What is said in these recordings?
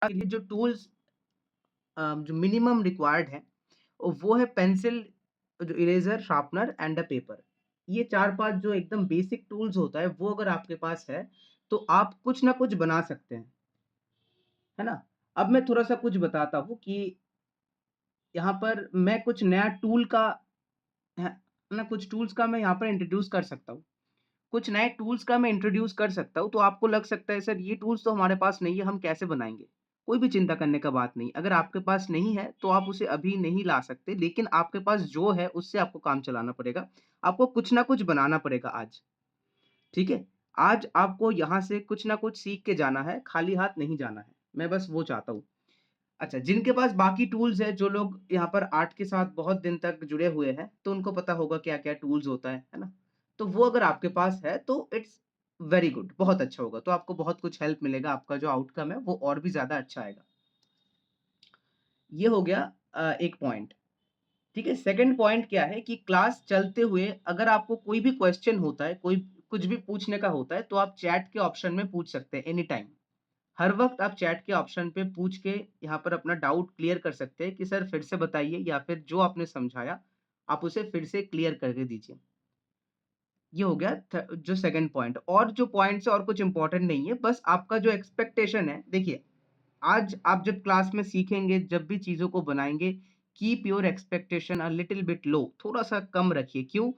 ये जो टूल्स जो मिनिमम रिक्वायर्ड है, वो है पेंसिल, जो eraser, sharpener and a paper. ये 4-5 जो एकदम बेसिक टूल्स होता है, वो अगर आपके पास है, तो आप कुछ ना कुछ बना सकते हैं, है ना? अब मैं थोड़ा-सा कुछ बताता हूँ कि यहाँ पर मैं कुछ नया टूल का है ना, कुछ टूल्स का मैं यहाँ पर इंट्रोड्यूस कर सकता हूँ। कुछ नए टूल्स का मैं इंट्रोड्यूस कर सकता हूँ, तो आपको लग सकता है सर ये टूल्स तो हमारे पास नहीं है, हम कैसे बनाएँगे? कोई भी चिंता करने का बात नहीं। अगर आपके पास नहीं है, तो आप उसे अभी नहीं ला सकते, लेकिन आपके पास जो है उससे आपको काम चलाना पड़ेगा। आपको कुछ ना कुछ बनाना पड़ेगा आज, ठीक है? आज आपको यहाँ से कुछ ना कुछ सीख के जाना है, खाली हाथ नहीं जाना है। मैं बस वो चाहता हूँ। अच्छा, जिनके पास बाकी टूल्स हैं, जो लोग यहाँ पर आर्ट के साथ बहुत दिन तक जुड़े हुए हैं, तो उनको पता होगा क्या-क्या टूल्स होता है ना? तो वो अगर आपके पास है, तो इट्स वेरी गुड, बहुत अच्छा होगा। तो आपको बहुत कुछ हेल्प मिलेगा, आपका जो आउटकम है, वो और भी ज़्यादा अच्छा आएगा। ये हो गया एक पॉइंट, ठीक है? सेकंड पॉइंट क्या है कि क्लास चलते हुए अगर आपको कोई भी क्वेश्चन होता है, कोई कुछ भी पूछने का होता है, तो आप चैट के ऑप्शन में पूछ सकते हैं एनी टाइम। हर वक़्त आप चैट के ऑप्शन पे पूछ के यहाँ पर अपना डाउट क्लियर कर सकते हैं कि सर फिर से बताइए, या फिर जो आपने समझाया, आप उसे फिर से क्लियर करके दीजिए। ये हो गया जो सेकंड पॉइंट, और जो पॉइंट्स है और कुछ इम्पोर्टेंट नहीं है, बस आपका जो एक्सपेक्टेशन है, देखिए, आज आप जब क्लास में सीखेंगे, जब भी चीज़ों को बनाएँगे, keep your expectation a little bit लो, थोड़ा-सा कम रखिए। क्यों?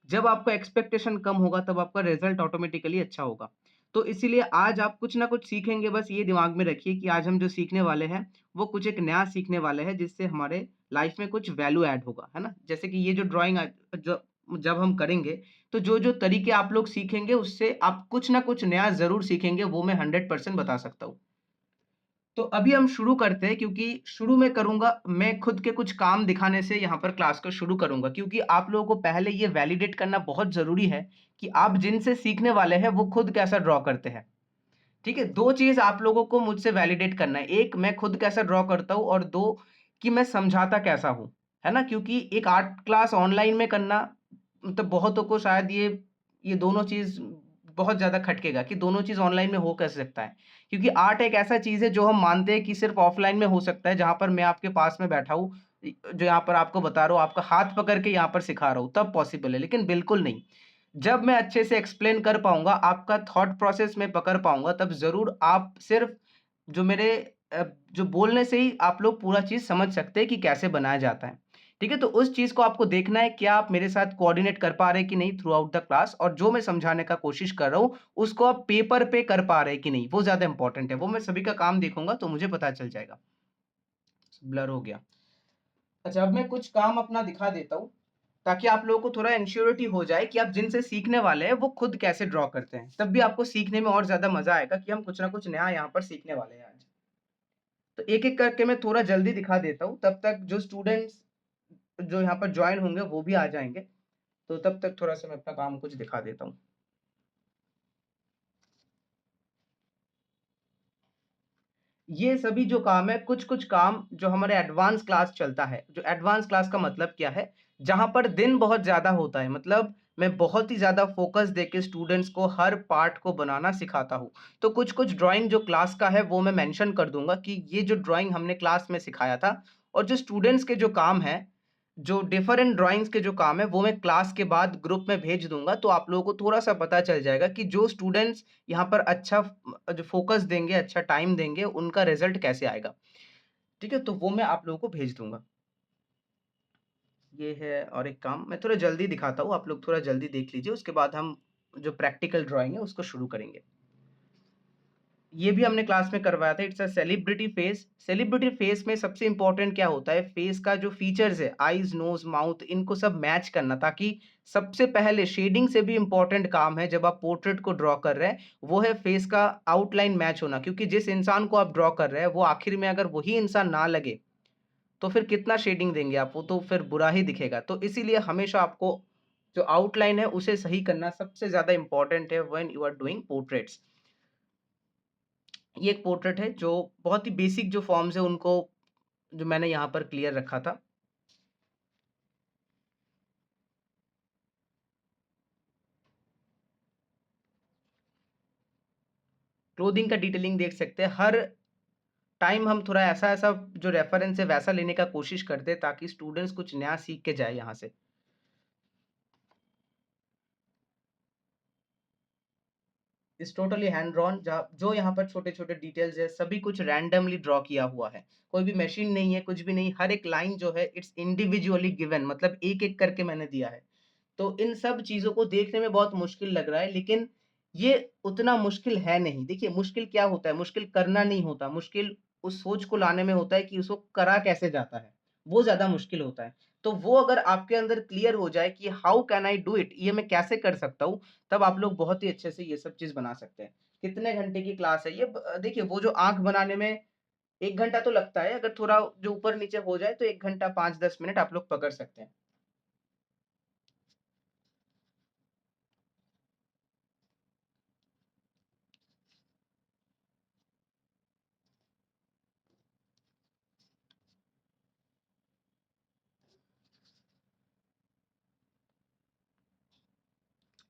जब आपका एक्सपेक्टेशन कम होगा, तब आपका रिज़ल्ट ऑटोमैटिकली अच्छा होगा। तो इसीलिए आज आप कुछ ना कुछ सीखेंगे, बस ये दिमाग में रखिए कि आज हम जो सीखने वाले हैं, वो कुछ एक नया सीखने वाले हैं, जिससे हमारे लाइफ़ में कुछ वैल्यू ऐड होगा, है ना? जैसे कि ये जो ड्राइंग ज जब हम करेंगे, तो जो-जो तरीके आप लोग सीखेंगे, उससे आप कुछ ना कुछ नया ज़रूर सीखेंगे, वो मैं 100% बता सकता हूँ। तो अभी हम शुरू करते हैं, क्योंकि शुरू में करूँगा, मैं खुद के कुछ काम दिखाने से यहाँ पर क्लास को शुरू करूँगा, क्योंकि आप लोगों को पहले ये वैलिडेट करना बहुत ज़रूरी है कि आप जिनसे सीखने वाले हैं, वो खुद कैसा ड्रॉ करते हैं। ठीक है? 2 चीज़ आप लोगों को मुझसे वैलिडेट करना है। 1, मैं खुद कैसा ड्रॉ करता हूँ, और 2, कि मैं समझाता कैसा हूँ। है ना? क्योंकि एक आर्ट क्लास ऑनलाइन में करना, मतलब बहुतों को शायद ये दोनों चीज़ बहुत ज़्यादा खटकेगा कि दोनों चीज़ ऑनलाइन में हो कैसे सकता है? क्योंकि आर्ट एक ऐसा चीज़ है जो हम मानते हैं कि सिर्फ़ ऑफ़लाइन में हो सकता है, जहाँ पर मैं आपके पास में बैठा हूँ, जो यहाँ पर आपको बता रहा हूँ, आपका हाथ पकड़ के यहाँ पर सिखा रहा हूँ, तब पॉसिबल है, लेकिन बिल्कुल नहीं। जब मैं अच्छे से एक्सप्लेन कर पाऊँगा, आपका थॉट प्रोसेस मैं पकड़ पाऊँगा, तब ज़रूर आप सिर्फ़ जो मेरे जो बोलने से ही आप लोग पूरा चीज़ समझ सकते हैं कि कैसे बनाया जाता है। ठीक है? तो उस चीज़ को आपको देखना है, क्या आप मेरे साथ कोऑर्डिनेट कर पा रहे हैं कि नहीं थ्रू आउट द क्लास, और जो मैं समझाने का कोशिश कर रहा हूँ, उसको आप पेपर पे कर पा रहे हैं कि नहीं, वो ज़्यादा इम्पोर्टेंट है। वो मैं सभी का काम देखूँगा, तो मुझे पता चल जाएगा। ब्लर हो गया। अच्छा, अब मैं कुछ काम अपना दिखा देता हूँ, ताकि आप लोगों को थोड़ा एंश्योरिटी हो जाए कि आप जिनसे सीखने वाले हैं, वो खुद कैसे ड्रॉ करते हैं। तब भी आपको सीखने में और ज़्यादा मज़ा आएगा कि हम कुछ ना कुछ नया यहाँ पर सीखने वाले हैं आज। तो एक-एक करके मैं थोड़ा जल्दी दिखा देता हूँ, तब तक जो स्टूडेंट्स जो यहाँ पर जॉइन होंगे, वो भी आ जाएँगे। तो तब तक थोड़ा-सा मैं अपना काम कुछ दिखा देता हूँ। ये सभी जो काम है, कुछ-कुछ काम जो हमारे एडवांस क्लास चलता है, जो एडवांस क्लास का मतलब क्या है? जहाँ पर दिन बहुत ज़्यादा होता है, मतलब मैं बहुत ही ज़्यादा फ़ोकस देके स्टूडेंट्स को हर पार्ट को बनाना सिखाता हूँ। तो कुछ-कुछ ड्राइंग जो क्लास का है, वो मैं मेंशन कर दूँगा कि ये जो ड्राइंग हमने क्लास में सिखाया था, और जो स्टूडेंट्स के जो काम हैं, जो डिफरेंट ड्राइंग्स के जो काम है, वो मैं क्लास के बाद ग्रुप में भेज दूँगा, तो आप लोगों को थोड़ा-सा पता चल जाएगा कि जो स्टूडेंट्स यहाँ पर अच्छा जो फ़ोकस देंगे, अच्छा टाइम देंगे, उनका रिज़ल्ट कैसे आएगा। ठीक है? तो वो मैं आप लोगों को भेज दूँगा। ये है और एक काम, मैं थोड़ा जल्दी दिखाता हूँ, आप लोग थोड़ा जल्दी देख लीजिए, उसके बाद हम जो प्रैक्टिकल ड्राइंग है, उसको शुरू करेंगे। ये भी हमने क्लास में करवाया था, it's a celebrity face. Celebrity face में सबसे इम्पोर्टेंट क्या होता है, फेस का जो फीचर्स है, आईज़, नोज़, माउथ, इनको सब मैच करना, ताकि सबसे पहले शेडिंग से भी इम्पोर्टेंट काम है जब आप पोर्ट्रेट को ड्रॉ कर रहे हैं, वो है फेस का आउटलाइन मैच होना। क्योंकि जिस इंसान को आप ड्रॉ कर रहे हैं, वो आखिर में अगर वही इंसान ना लगे, तो फिर कितना शेडिंग देंगे आप, वो तो फिर बुरा ही दिखेगा। तो इसीलिए हमेशा आपको जो आउटलाइन है, उसे सही करना सबसे ज़्यादा इम्पोर्टेंट है when you are doing portraits. ये एक पोर्ट्रेट है जो बहुत ही बेसिक जो फॉर्म्स है, उनको जो मैंने यहाँ पर क्लियर रखा था। क्लोथिंग का डिटेलिंग देख सकते हैं, हर टाइम हम थोड़ा ऐसा-ऐसा जो रेफरेंस है वैसा लेने का कोशिश करते हैं ताकि स्टूडेंट्स कुछ नया सीख के जाए यहाँ से। इट्स टोटली हैंड ड्रॉन, जहाँ जो यहाँ पर छोटे-छोटे डिटेल्स है सभी कुछ रैंडमली ड्रॉ किया हुआ है। कोई भी मशीन नहीं है, कुछ भी नहीं, हर एक लाइन जो है इट्स इंडिविजुअली गिवन, मतलब एक-एक करके मैंने दिया है। तो इन सब चीज़ों को देखने में बहुत मुश्किल लग रहा है, लेकिन ये उतना मुश्किल है नहीं। देखिए मुश्किल क्या होता है, मुश्किल करना नहीं होता, मुश्किल उस सोच को लाने में होता है कि उसको करा कैसे जाता है, वो ज़्यादा मुश्किल होता है। तो वो अगर आपके अंदर क्लियर हो जाए कि how can I do it, ये मैं कैसे कर सकता हूँ, तब आप लोग बहुत ही अच्छे से ये सब चीज़ बना सकते हैं। कितने घंटे की क्लास है ये देखिए, वो जो आँख बनाने में 1 घंटा तो लगता है, अगर थोड़ा जो ऊपर-नीचे हो जाए तो 1 घंटा 5-10 मिनट आप लोग पकड़ सकते हैं।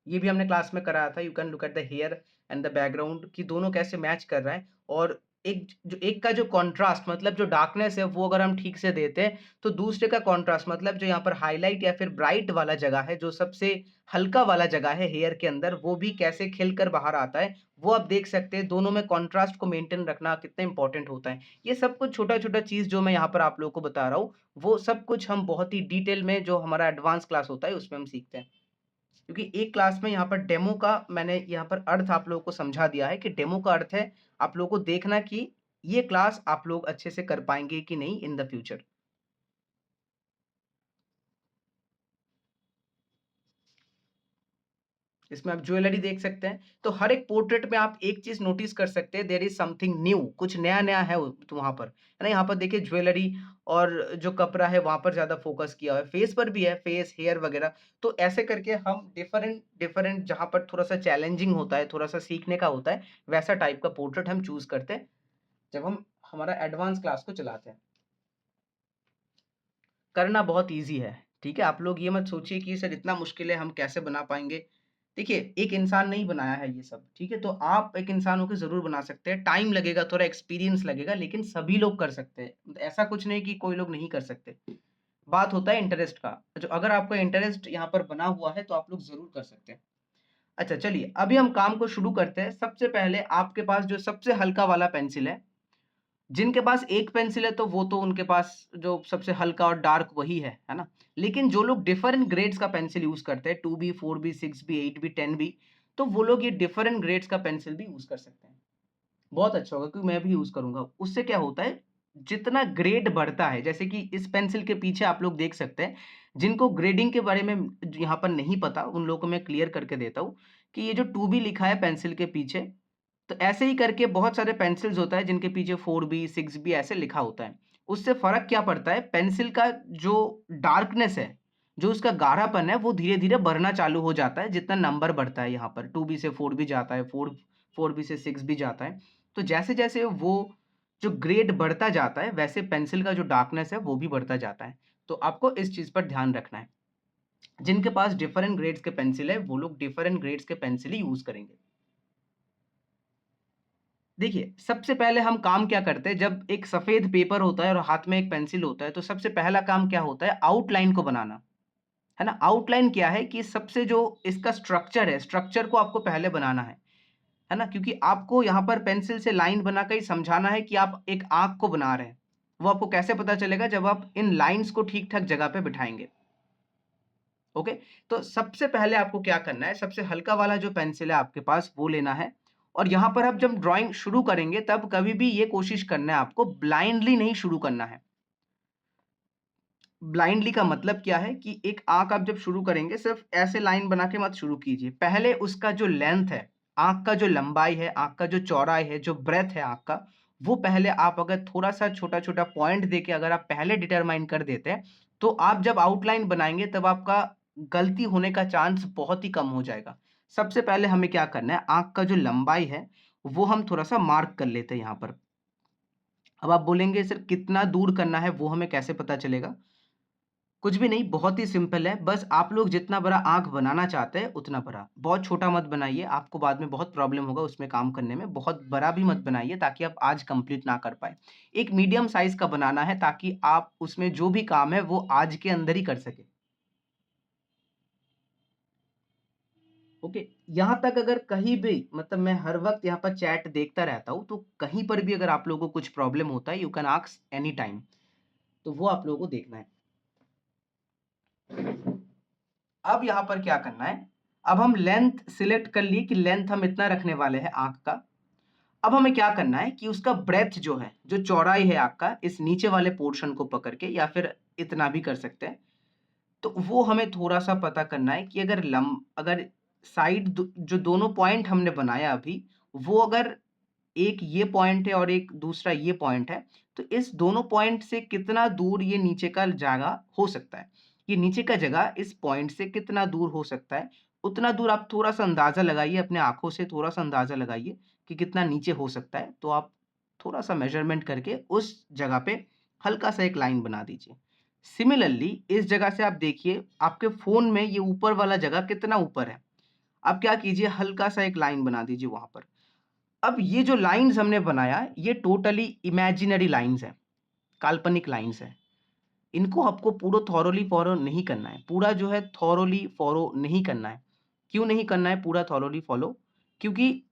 ये भी हमने क्लास में कराया था। You can look at the hair and the background कि दोनों कैसे मैच कर रहा है, और एक का जो कॉन्ट्रास्ट मतलब जो डार्कनेस है वो अगर हम ठीक से देते हैं, तो दूसरे का कॉन्ट्रास्ट मतलब जो यहाँ पर हाइलाइट या फिर ब्राइट वाला जगह है, जो सबसे हल्का वाला जगह है हेयर के अंदर, वो भी कैसे खिल कर बाहर आता है, वो आप देख सकते हैं। दोनों में कॉन्ट्रास्ट को मेंटेन रखना कितना इंपॉर्टेंट होता है। ये सब कुछ छोटा-छोटा चीज़ जो मैं यहाँ पर आप लोगों को बता रहा हूँ, वो सब कुछ हम बहुत ही डिटेल में जो हमारा एडवांस क्लास होता है उसमें हम सीखते हैं। क्योंकि एक क्लास में यहाँ पर डेमो का मैंने यहाँ पर अर्थ आप लोगों को समझा दिया है कि डेमो का अर्थ है आप लोगों को देखना कि ये क्लास आप लोग अच्छे से कर पाएँगे कि नहीं इन द फ्यूचर। इसमें आप ज्वेलरी देख सकते हैं, तो हर एक पोर्ट्रेट में आप एक चीज़ नोटिस कर सकते हैं, देयर इज़ समथिंग न्यू, कुछ नया-नया है तो वहाँ पर, है ना? यहाँ पर देखिए ज्वेलरी और जो कपड़ा है वहाँ पर ज़्यादा फ़ोकस किया हुआ है, फेस पर भी है, फेस, हेयर वगैरह। तो ऐसे करके हम डिफरेंट डिफरेंट जहाँ पर थोड़ा-सा चैलेंजिंग होता है, थोड़ा-सा सीखने का होता है, वैसा टाइप का पोर्ट्रेट हम चूज़ करते हैं, जब हम हमारा एडवांस क्लास को चलाते हैं। करना बहुत ईज़ी है, ठीक है? आप लोग ये मत सोचिए कि सर इतना मुश्किल है, हम कैसे बना पाएँगे? देखिए, एक इंसान नहीं बनाया है ये सब, ठीक है? तो आप एक इंसान होके ज़रूर बना सकते हैं, टाइम लगेगा, थोड़ा एक्सपीरियंस लगेगा, लेकिन सभी लोग कर सकते हैं। ऐसा कुछ नहीं कि कोई लोग नहीं कर सकते। बात होता है इंटरेस्ट का, जो अगर आपका इंटरेस्ट यहाँ पर बना हुआ है, तो आप लोग ज़रूर कर सकते हैं। अच्छा चलिए, अभी हम काम को शुरू करते हैं। सबसे पहले आपके पास जो सबसे हल्का वाला पेंसिल है, जिनके पास एक पेंसिल है तो वो तो उनके पास जो सबसे हल्का और डार्क वही है ना? लेकिन जो लोग डिफरेंट ग्रेड्स का पेंसिल यूज़ करते हैं 2B, 4B, 6B, 8B, 10B, तो वो लोग ये डिफरेंट ग्रेड्स का पेंसिल भी यूज़ कर सकते हैं। बहुत अच्छा होगा क्योंकि मैं भी यूज़ करूँगा। उससे क्या होता है, जितना ग्रेड बढ़ता है, जैसे कि इस पेंसिल के पीछे आप लोग देख सकते हैं, जिनको ग्रेडिंग के बारे में यहाँ पर नहीं पता, उन लोगों को मैं क्लियर करके देता हूँ कि ये जो 2B लिखा है पेंसिल के पीछे, तो ऐसे ही करके बहुत सारे पेंसिल्स होता है जिनके पीछे 4B, 6B ऐसे लिखा होता है। उससे फ़र्क क्या पड़ता है, पेंसिल का जो डार्कनेस है, जो उसका गाढ़ापन है, वो धीरे-धीरे बढ़ना चालू हो जाता है जितना नंबर बढ़ता है यहाँ पर। 2B से 4B जाता है, 4B से 6B जाता है। तो जैसे-जैसे वो जो ग्रेड बढ़ता जाता है, वैसे पेंसिल का जो डार्कनेस है, वो भी बढ़ता जाता है। तो आपको इस चीज़ पर ध्यान रखना है। जिनके पास डिफरेंट ग्रेड्स के पेंसिल है, वो लोग डिफरेंट ग्रेड्स के पेंसिल ही यूज़ करेंगे। देखिए, सबसे पहले हम काम क्या करते हैं, जब एक सफ़ेद पेपर होता है और हाथ में एक पेंसिल होता है, तो सबसे पहला काम क्या होता है, आउटलाइन को बनाना, है ना? आउटलाइन क्या है कि सबसे जो इसका स्ट्रक्चर है, स्ट्रक्चर को आपको पहले बनाना है ना? क्योंकि आपको यहाँ पर पेंसिल से लाइन बनाकर ही समझाना है कि आप एक आँख को बना रहे हैं। वो आपको कैसे पता चलेगा, जब आप इन लाइन्स को ठीक-ठाक जगह पे बिठाएँगे, ओके? तो सबसे पहले आपको क्या करना है, सबसे हल्का वाला जो पेंसिल है आपके पास, वो लेना है और यहाँ पर आप जब ड्राइंग शुरू करेंगे, तब कभी भी ये कोशिश करना है आपको ब्लाइंडली नहीं शुरू करना है। ब्लाइंडली का मतलब क्या है कि एक आँख आप जब शुरू करेंगे, सिर्फ़ ऐसे लाइन बना के मत शुरू कीजिए। पहले उसका जो लेंथ है, आँख का जो लंबाई है, आँख का जो चौड़ाई है, जो ब्रेडथ है आँख का, वो पहले आप अगर थोड़ा-सा छोटा-छोटा पॉइंट देके अगर आप पहले डिटरमाइन कर देते हैं, तो आप जब आउटलाइन बनाएँगे, तब आपका गलती होने का चांस बहुत ही कम हो जाएगा। सबसे पहले हमें क्या करना है, आँख का जो लंबाई है, वो हम थोड़ा-सा मार्क कर लेते हैं यहाँ पर। अब आप बोलेंगे, "सर कितना दूर करना है, वो हमें कैसे पता चलेगा?" कुछ भी नहीं, बहुत ही सिंपल है। बस आप लोग जितना बड़ा आँख बनाना चाहते हैं, उतना बड़ा। बहुत छोटा मत बनाइए, आपको बाद में बहुत प्रॉब्लम होगा उसमें काम करने में। बहुत बड़ा भी मत बनाइए ताकि आप आज कंप्लीट ना कर पाएँ। एक मीडियम साइज़ का बनाना है ताकि आप उसमें जो भी काम है वो आज के अंदर ही कर सकें। ओके, यहाँ तक अगर कहीं भी मतलब मैं हर वक़्त यहाँ पर चैट देखता रहता हूँ, तो कहीं पर भी अगर आप लोगों को कुछ प्रॉब्लम होता है, you can ask any time. तो वो आप लोगों को देखना है। अब यहाँ पर क्या करना है, अब हम लेंथ सिलेक्ट कर लिए कि लेंथ हम इतना रखने वाले हैं आँख का। अब हमें क्या करना है कि उसका ब्रेथ जो है, जो चौड़ाई है आँख का, इस नीचे वाले पोर्शन को पकड़ के या फिर इतना भी कर सकते हैं। तो वो हमें थोड़ा-सा पता करना है कि अगर साइड जो दोनों पॉइंट हमने बनाया अभी, वो अगर एक ये पॉइंट है और एक दूसरा ये पॉइंट है, तो इस दोनों पॉइंट से कितना दूर ये नीचे का जगह हो सकता है। ये नीचे का जगह इस पॉइंट से कितना दूर हो सकता है, उतना दूर आप थोड़ा-सा अंदाज़ा लगाइए, अपने आँखों से थोड़ा-सा अंदाज़ा लगाइए कि कितना नीचे हो सकता है। तो आप थोड़ा-सा मेज़रमेंट करके उस जगह पे हल्का-सा एक लाइन बना दीजिए। सिमिलरली इस जगह से आप देखिए, आपके फ़ोन में ये ऊपर वाला जगह कितना ऊपर है। आप क्या कीजिए, हल्का-सा एक लाइन बना दीजिए वहाँ पर। अब ये जो लाइन्स हमने बनाया, ये टोटली इमेजिनरी लाइन्स हैं, काल्पनिक लाइन्स हैं। इनको आपको पूरा थॉरोली फॉलो नहीं करना है। पूरा जो है थॉरोली फॉलो नहीं करना है। क्यों नहीं करना है पूरा थॉरोली फॉलो? क्योंकि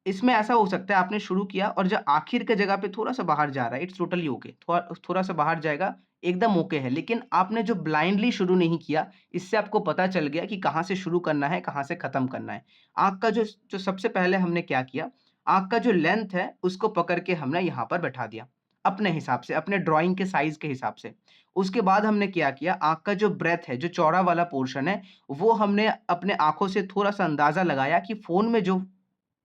इसमें ऐसा हो सकता है आपने शुरू किया और जो आखिर के जगह पे थोड़ा-सा बाहर जा रहा है, इट्स टोटली ओके। थोड़ा-सा बाहर जाएगा, एकदम ओके है। लेकिन आपने जो ब्लाइंडली शुरू नहीं किया, इससे आपको पता चल गया कि कहाँ से शुरू करना है, कहाँ से खत्म करना है। आँख का जो जो सबसे पहले हमने क्या किया, आँख का जो लेंथ है, उसको पकड़ के हमने यहाँ पर बैठा दिया, अपने हिसाब से, अपने ड्राइंग के साइज़ के हिसाब से। उसके बाद हमने क्या किया, आँख का जो ब्रेथ है, जो चौड़ा वाला पोर्शन है, वो हमने अपने आँखों से थोड़ा-सा अंदाज़ा लगाया कि फ़ोन में जो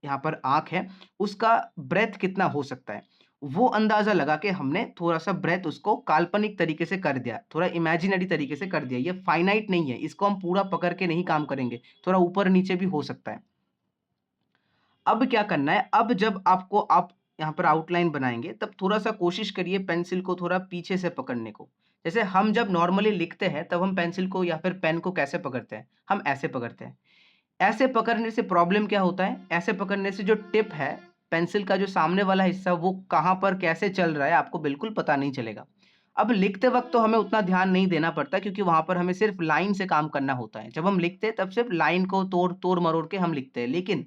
यहाँ पर आँख है, उसका ब्रेथ कितना हो सकता है। वो अंदाज़ा लगा के हमने थोड़ा-सा ब्रेथ उसको काल्पनिक तरीके से कर दिया, थोड़ा इमेजिनरी तरीके से कर दिया। ये फाइनाइट नहीं है, इसको हम पूरा पकड़ के नहीं काम करेंगे, थोड़ा ऊपर-नीचे भी हो सकता है। अब क्या करना है, अब जब आप यहाँ पर आउटलाइन बनाएँगे, तब थोड़ा-सा कोशिश करिए पेंसिल को थोड़ा पीछे से पकड़ने को। जैसे हम जब नॉर्मली लिखते हैं, तब हम पेंसिल को या फिर पेन को कैसे पकड़ते हैं? हम ऐसे पकड़ते हैं। ऐसे पकड़ने से प्रॉब्लम क्या होता है? ऐसे पकड़ने से जो टिप है, पेंसिल का जो सामने वाला हिस्सा वो कहाँ पर कैसे चल रहा है आपको बिल्कुल पता नहीं चलेगा। अब लिखते वक़्त तो हमें उतना ध्यान नहीं देना पड़ता क्योंकि वहाँ पर हमें सिर्फ़ लाइन से काम करना होता है। जब हम लिखते हैं तब सिर्फ़ लाइन को तोड़-मरोड़ के हम लिखते हैं। लेकिन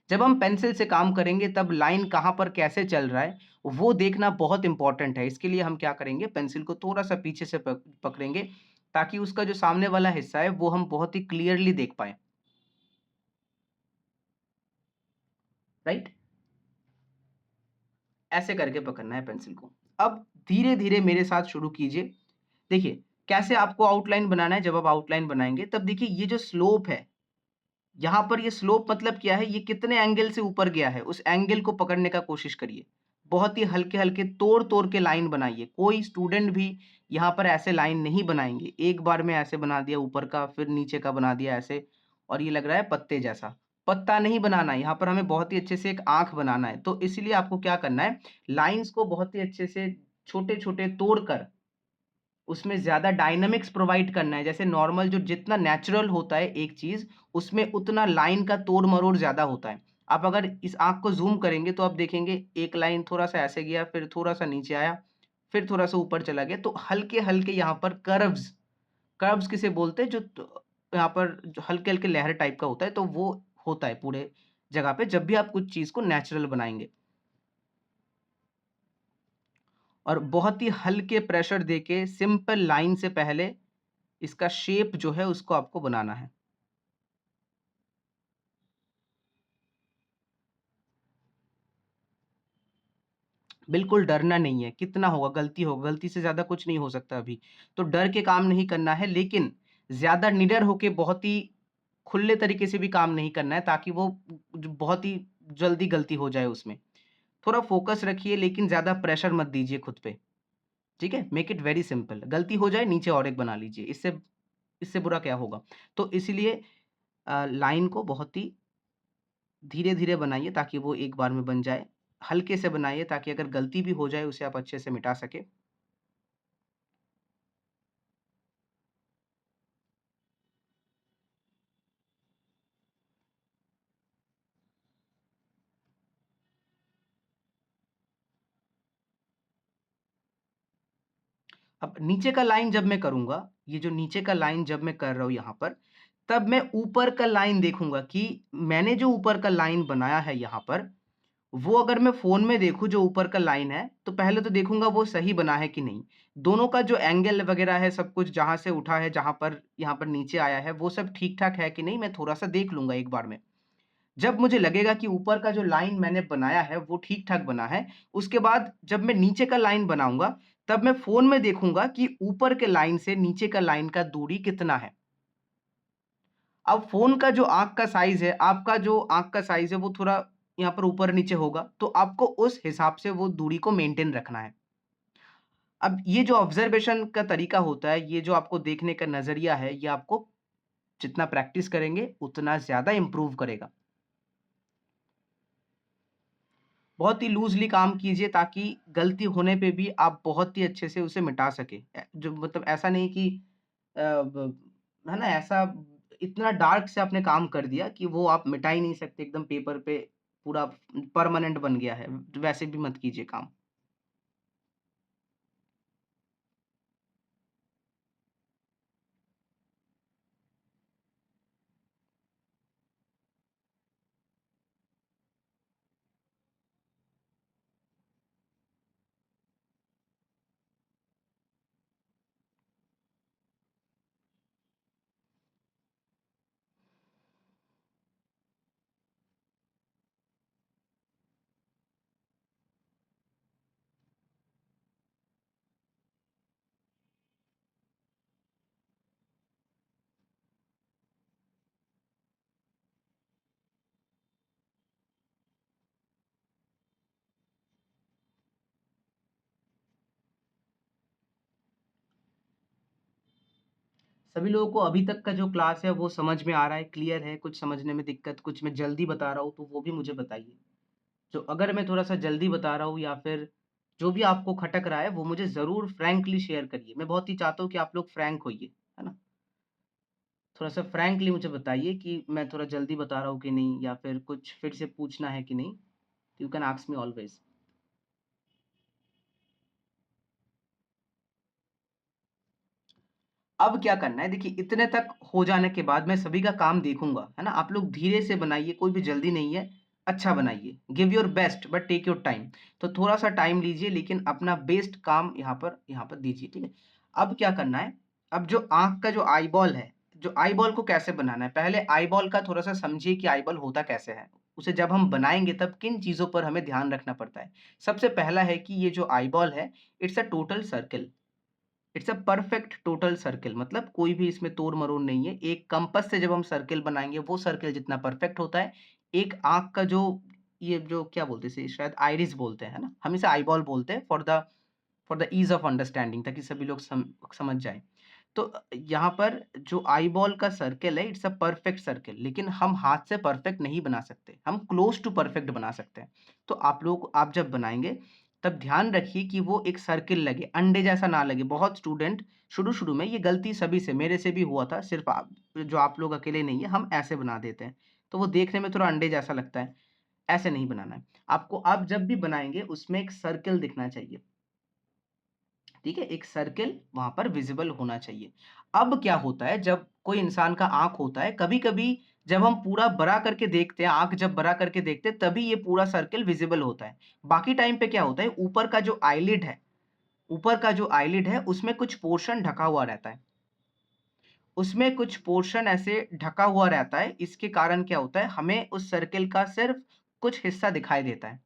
जब हम पेंसिल से काम करेंगे तब लाइन कहाँ पर कैसे चल रहा है, वो देखना बहुत इम्पोर्टेंट है। इसके लिए हम क्या करेंगे, पेंसिल को थोड़ा-सा पीछे से पकड़ेंगे ताकि उसका जो सामने वाला हिस्सा है वो हम बहुत ही क्लियरली देख पाएँ। राइट? ऐसे करके पकड़ना है पेंसिल को। अब धीरे-धीरे मेरे साथ शुरू कीजिए। देखिए, कैसे आपको आउटलाइन बनाना है, जब आप आउटलाइन बनाएँगे तब देखिए ये जो स्लोप है, यहाँ पर ये स्लोप मतलब क्या है, ये कितने एंगल से ऊपर गया है, उस एंगल को पकड़ने का कोशिश करिए। बहुत ही हल्के-हल्के तोड़-तोड़ के लाइन बनाइए। कोई स्टूडेंट भी यहाँ पर ऐसे लाइन नहीं बनाएँगे। एक बार में ऐसे बना दिया ऊपर का, फिर नीचे का बना दिया ऐसे और ये लग रहा है पत्ते जैसा। पत्ता नहीं बनाना है, यहाँ पर हमें बहुत ही अच्छे से एक आँख बनाना है। तो इसीलिए आपको क्या करना है, लाइन्स को बहुत ही अच्छे से छोटे-छोटे तोड़कर उसमें ज़्यादा डायनामिक्स प्रोवाइड करना है। जैसे नॉर्मल जो जितना नेचुरल होता है एक चीज़, उसमें उतना लाइन का तोड़-मरोड़ ज़्यादा होता है। आप अगर इस आँख को ज़ूम करेंगे तो आप देखेंगे एक लाइन थोड़ा-सा ऐसे गया, फिर थोड़ा-सा नीचे आया, फिर थोड़ा-सा ऊपर चला गया। तो हल्के-हल्के यहाँ पर कर्व्स, कर्व्स किसे बोलते हैं जो यहाँ पर जो हल्के-हल्के लहर टाइप का होता है, तो वो होता है पूरे जगह पे जब भी आप कुछ चीज़ को नेचुरल बनाएँगे। और बहुत ही हल्के प्रेशर देके सिंपल लाइन से पहले इसका शेप जो है उसको आपको बनाना है। बिल्कुल डरना नहीं है, कितना होगा, गलती से ज़्यादा कुछ नहीं हो सकता अभी। तो डर के काम नहीं करना है लेकिन ज़्यादा निडर होके बहुत ही खुले तरीके से भी काम नहीं करना है ताकि वो जो बहुत ही जल्दी गलती हो जाए उसमें। थोड़ा फ़ोकस रखिए लेकिन ज़्यादा प्रेशर मत दीजिए खुद पे, ठीक है? Make it very simple. गलती हो जाए नीचे और एक बना लीजिए, इससे इससे बुरा क्या होगा? तो इसलिए लाइन को बहुत ही धीरे-धीरे बनाइए ताकि वो एक बार में बन जाए। हल्के से बनाइए ताकि अगर गलती भी हो जाए उसे आप अच्छे से मिटा सकें। अब नीचे का लाइन जब मैं करूँगा, ये जो नीचे का लाइन जब मैं कर रहा हूँ यहाँ पर, तब मैं ऊपर का लाइन देखूँगा कि मैंने जो ऊपर का लाइन बनाया है यहाँ पर, वो अगर मैं फ़ोन में देखूँ जो ऊपर का लाइन है, तो पहले तो देखूँगा वो सही बना है कि नहीं। दोनों का जो एंगल वगैरह है, सब कुछ जहाँ से उठा है, जहाँ पर यहाँ पर नीचे आया है, वो सब ठीक-ठाक है कि नहीं, मैं थोड़ा-सा देख लूँगा एक बार में। जब मुझे लगेगा कि ऊपर का जो लाइन मैंने बनाया है, वो ठीक-ठाक बना है, उसके बाद जब मैं नीचे का लाइन बनाऊँगा, तब मैं फ़ोन में देखूँगा कि ऊपर के लाइन से नीचे का लाइन का दूरी कितना है। अब फ़ोन का जो आँख का साइज़ है, आपका जो आँख का साइज़ है, वो थोड़ा यहाँ पर ऊपर-नीचे होगा, तो आपको उस हिसाब से वो दूरी को मेंटेन रखना है। अब ये जो ऑब्ज़र्वेशन का तरीका होता है, ये जो आपको देखने का नज़रिया है, ये आपको जितना प्रैक्टिस करेंगे, उतना ज़्यादा इम्प्रूव करेगा। बहुत ही लूज़ली काम कीजिए ताकि गलती होने पे भी आप बहुत ही अच्छे से उसे मिटा सकें। जो मतलब ऐसा नहीं कि अ, ब है ना? ऐसा इतना डार्क से आपने काम कर दिया कि वो आप मिटा ही नहीं सकते, एकदम पेपर पे पूरा परमानेंट बन गया है। तो वैसे भी मत कीजिए काम। सभी लोगों को अभी तक का जो क्लास है वो समझ में आ रहा है, क्लियर है, कुछ समझने में दिक्कत, कुछ मैं जल्दी बता रहा हूँ तो वो भी मुझे बताइए। जो अगर मैं थोड़ा-सा जल्दी बता रहा हूँ या फिर जो भी आपको खटक रहा है वो मुझे ज़रूर फ्रैंकली शेयर करिए। मैं बहुत ही चाहता हूँ कि आप लोग फ्रैंक होइए, है ना? थोड़ा-सा फ्रैंकली मुझे बताइए कि मैं थोड़ा जल्दी बता रहा हूँ कि नहीं या फिर कुछ फिर से पूछना है कि नहीं? You can ask me always. अब क्या करना है देखिए इतने तक हो जाने के बाद मैं सभी का काम देखूँगा, है ना? आप लोग धीरे से बनाइए, कोई भी जल्दी नहीं है, अच्छा बनाइए। Give your best but take your time. तो थोड़ा-सा टाइम लीजिए लेकिन अपना बेस्ट काम यहाँ पर दीजिए, ठीक है? अब क्या करना है, अब जो आँख का जो आईबॉल है, जो आईबॉल को कैसे बनाना है? पहले आईबॉल का थोड़ा-सा समझिए कि आईबॉल होता कैसे है? उसे जब हम बनाएँगे तब किन चीज़ों पर हमें ध्यान रखना पड़ता है? सबसे पहला है कि ये जो आईबॉल है, it's a total circle. It's a perfect total circle मतलब कोई भी इसमें तोड़-मरोड़ नहीं है। एक कंपास से जब हम सर्किल बनाएँगे, वो सर्किल जितना परफेक्ट होता है, एक आँख का जो ये जो क्या बोलते हैं इसे शायद आइरिस बोलते हैं, है ना? हम इसे आईबॉल बोलते हैं for the ease of understanding ताकि सभी लोग समझ जाएँ। तो यहाँ पर जो आईबॉल का सर्किल है, इट्स अ परफेक्ट सर्किल लेकिन हम हाथ से परफेक्ट नहीं बना सकते। हम क्लोज़ टू परफेक्ट बना सकते हैं। तो आप जब बनाएँगे, तब ध्यान रखिए कि वो एक सर्किल लगे, अंडे जैसा ना लगे। बहुत स्टूडेंट शुरू-शुरू में ये गलती सभी से मेरे से भी हुआ था, सिर्फ़ आप लोग अकेले नहीं है, हम ऐसे बना देते हैं। तो वो देखने में थोड़ा अंडे जैसा लगता है, ऐसे नहीं बनाना है। आपको आप जब भी बनाएँगे, उसमें एक सर्किल दिखना चाहिए। ठीक है? एक सर्किल वहाँ पर विज़िबल होना चाहिए। अब क्या होता है जब कोई इंसान का आँख होता है, कभी-कभी जब हम पूरा बड़ा करके देखते हैं, आँख जब बड़ा करके देखते हैं तभी ये पूरा सर्किल विज़िबल होता है। बाकी टाइम पे क्या होता है ऊपर का जो आईलिड है उसमें कुछ पोर्शन ढका हुआ रहता है। उसमें कुछ पोर्शन ऐसे ढका हुआ रहता है, इसके कारण क्या होता है हमें उस सर्किल का सिर्फ़ कुछ हिस्सा दिखाई देता है।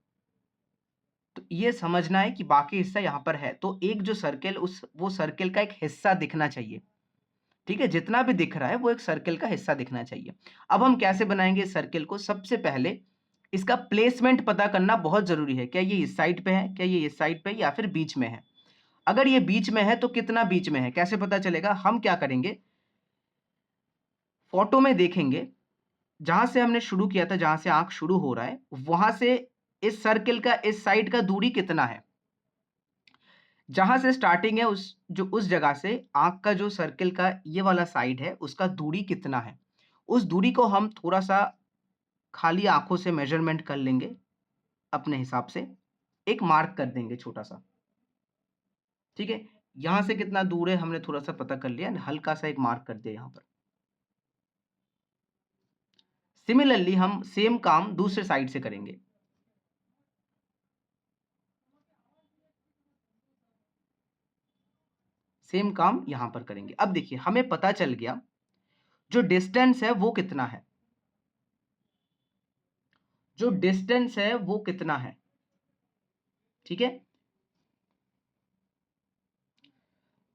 तो ये समझना है कि बाकी हिस्सा यहाँ पर है। तो एक जो सर्किल वो सर्किल का एक हिस्सा दिखना चाहिए। ठीक है? जितना भी दिख रहा है वो एक सर्किल का हिस्सा दिखना चाहिए। अब हम कैसे बनाएँगे इस सर्किल को? सबसे पहले इसका प्लेसमेंट पता करना बहुत ज़रूरी है। क्या ये इस साइड पे है? क्या ये इस साइड पे है या फिर बीच में है? अगर ये बीच में है तो कितना बीच में है? कैसे पता चलेगा? हम क्या करेंगे? फ़ोटो में देखेंगे, जहाँ से हमने शुरू किया था, जहाँ से आँख शुरू हो रहा है, वहाँ से इस सर्किल का इस साइड का दूरी कितना है? जहाँ से स्टार्टिंग है उस जगह से आँख का जो सर्किल का ये वाला साइड है, उसका दूरी कितना है? उस दूरी को हम थोड़ा-सा खाली आँखों से मेज़रमेंट कर लेंगे अपने हिसाब से। एक मार्क कर देंगे छोटा-सा, ठीक है? यहाँ से कितना दूर है हमने थोड़ा सा पता कर लिया, हल्का सा एक मार्क कर दिया यहाँ पर। सिमिलरली हम सेम काम दूसरे साइड से करेंगे। सेम काम यहां पर करेंगे। अब देखिए हमें पता चल गया जो डिस्टेंस है वो कितना है, जो डिस्टेंस है वो कितना है, ठीक है।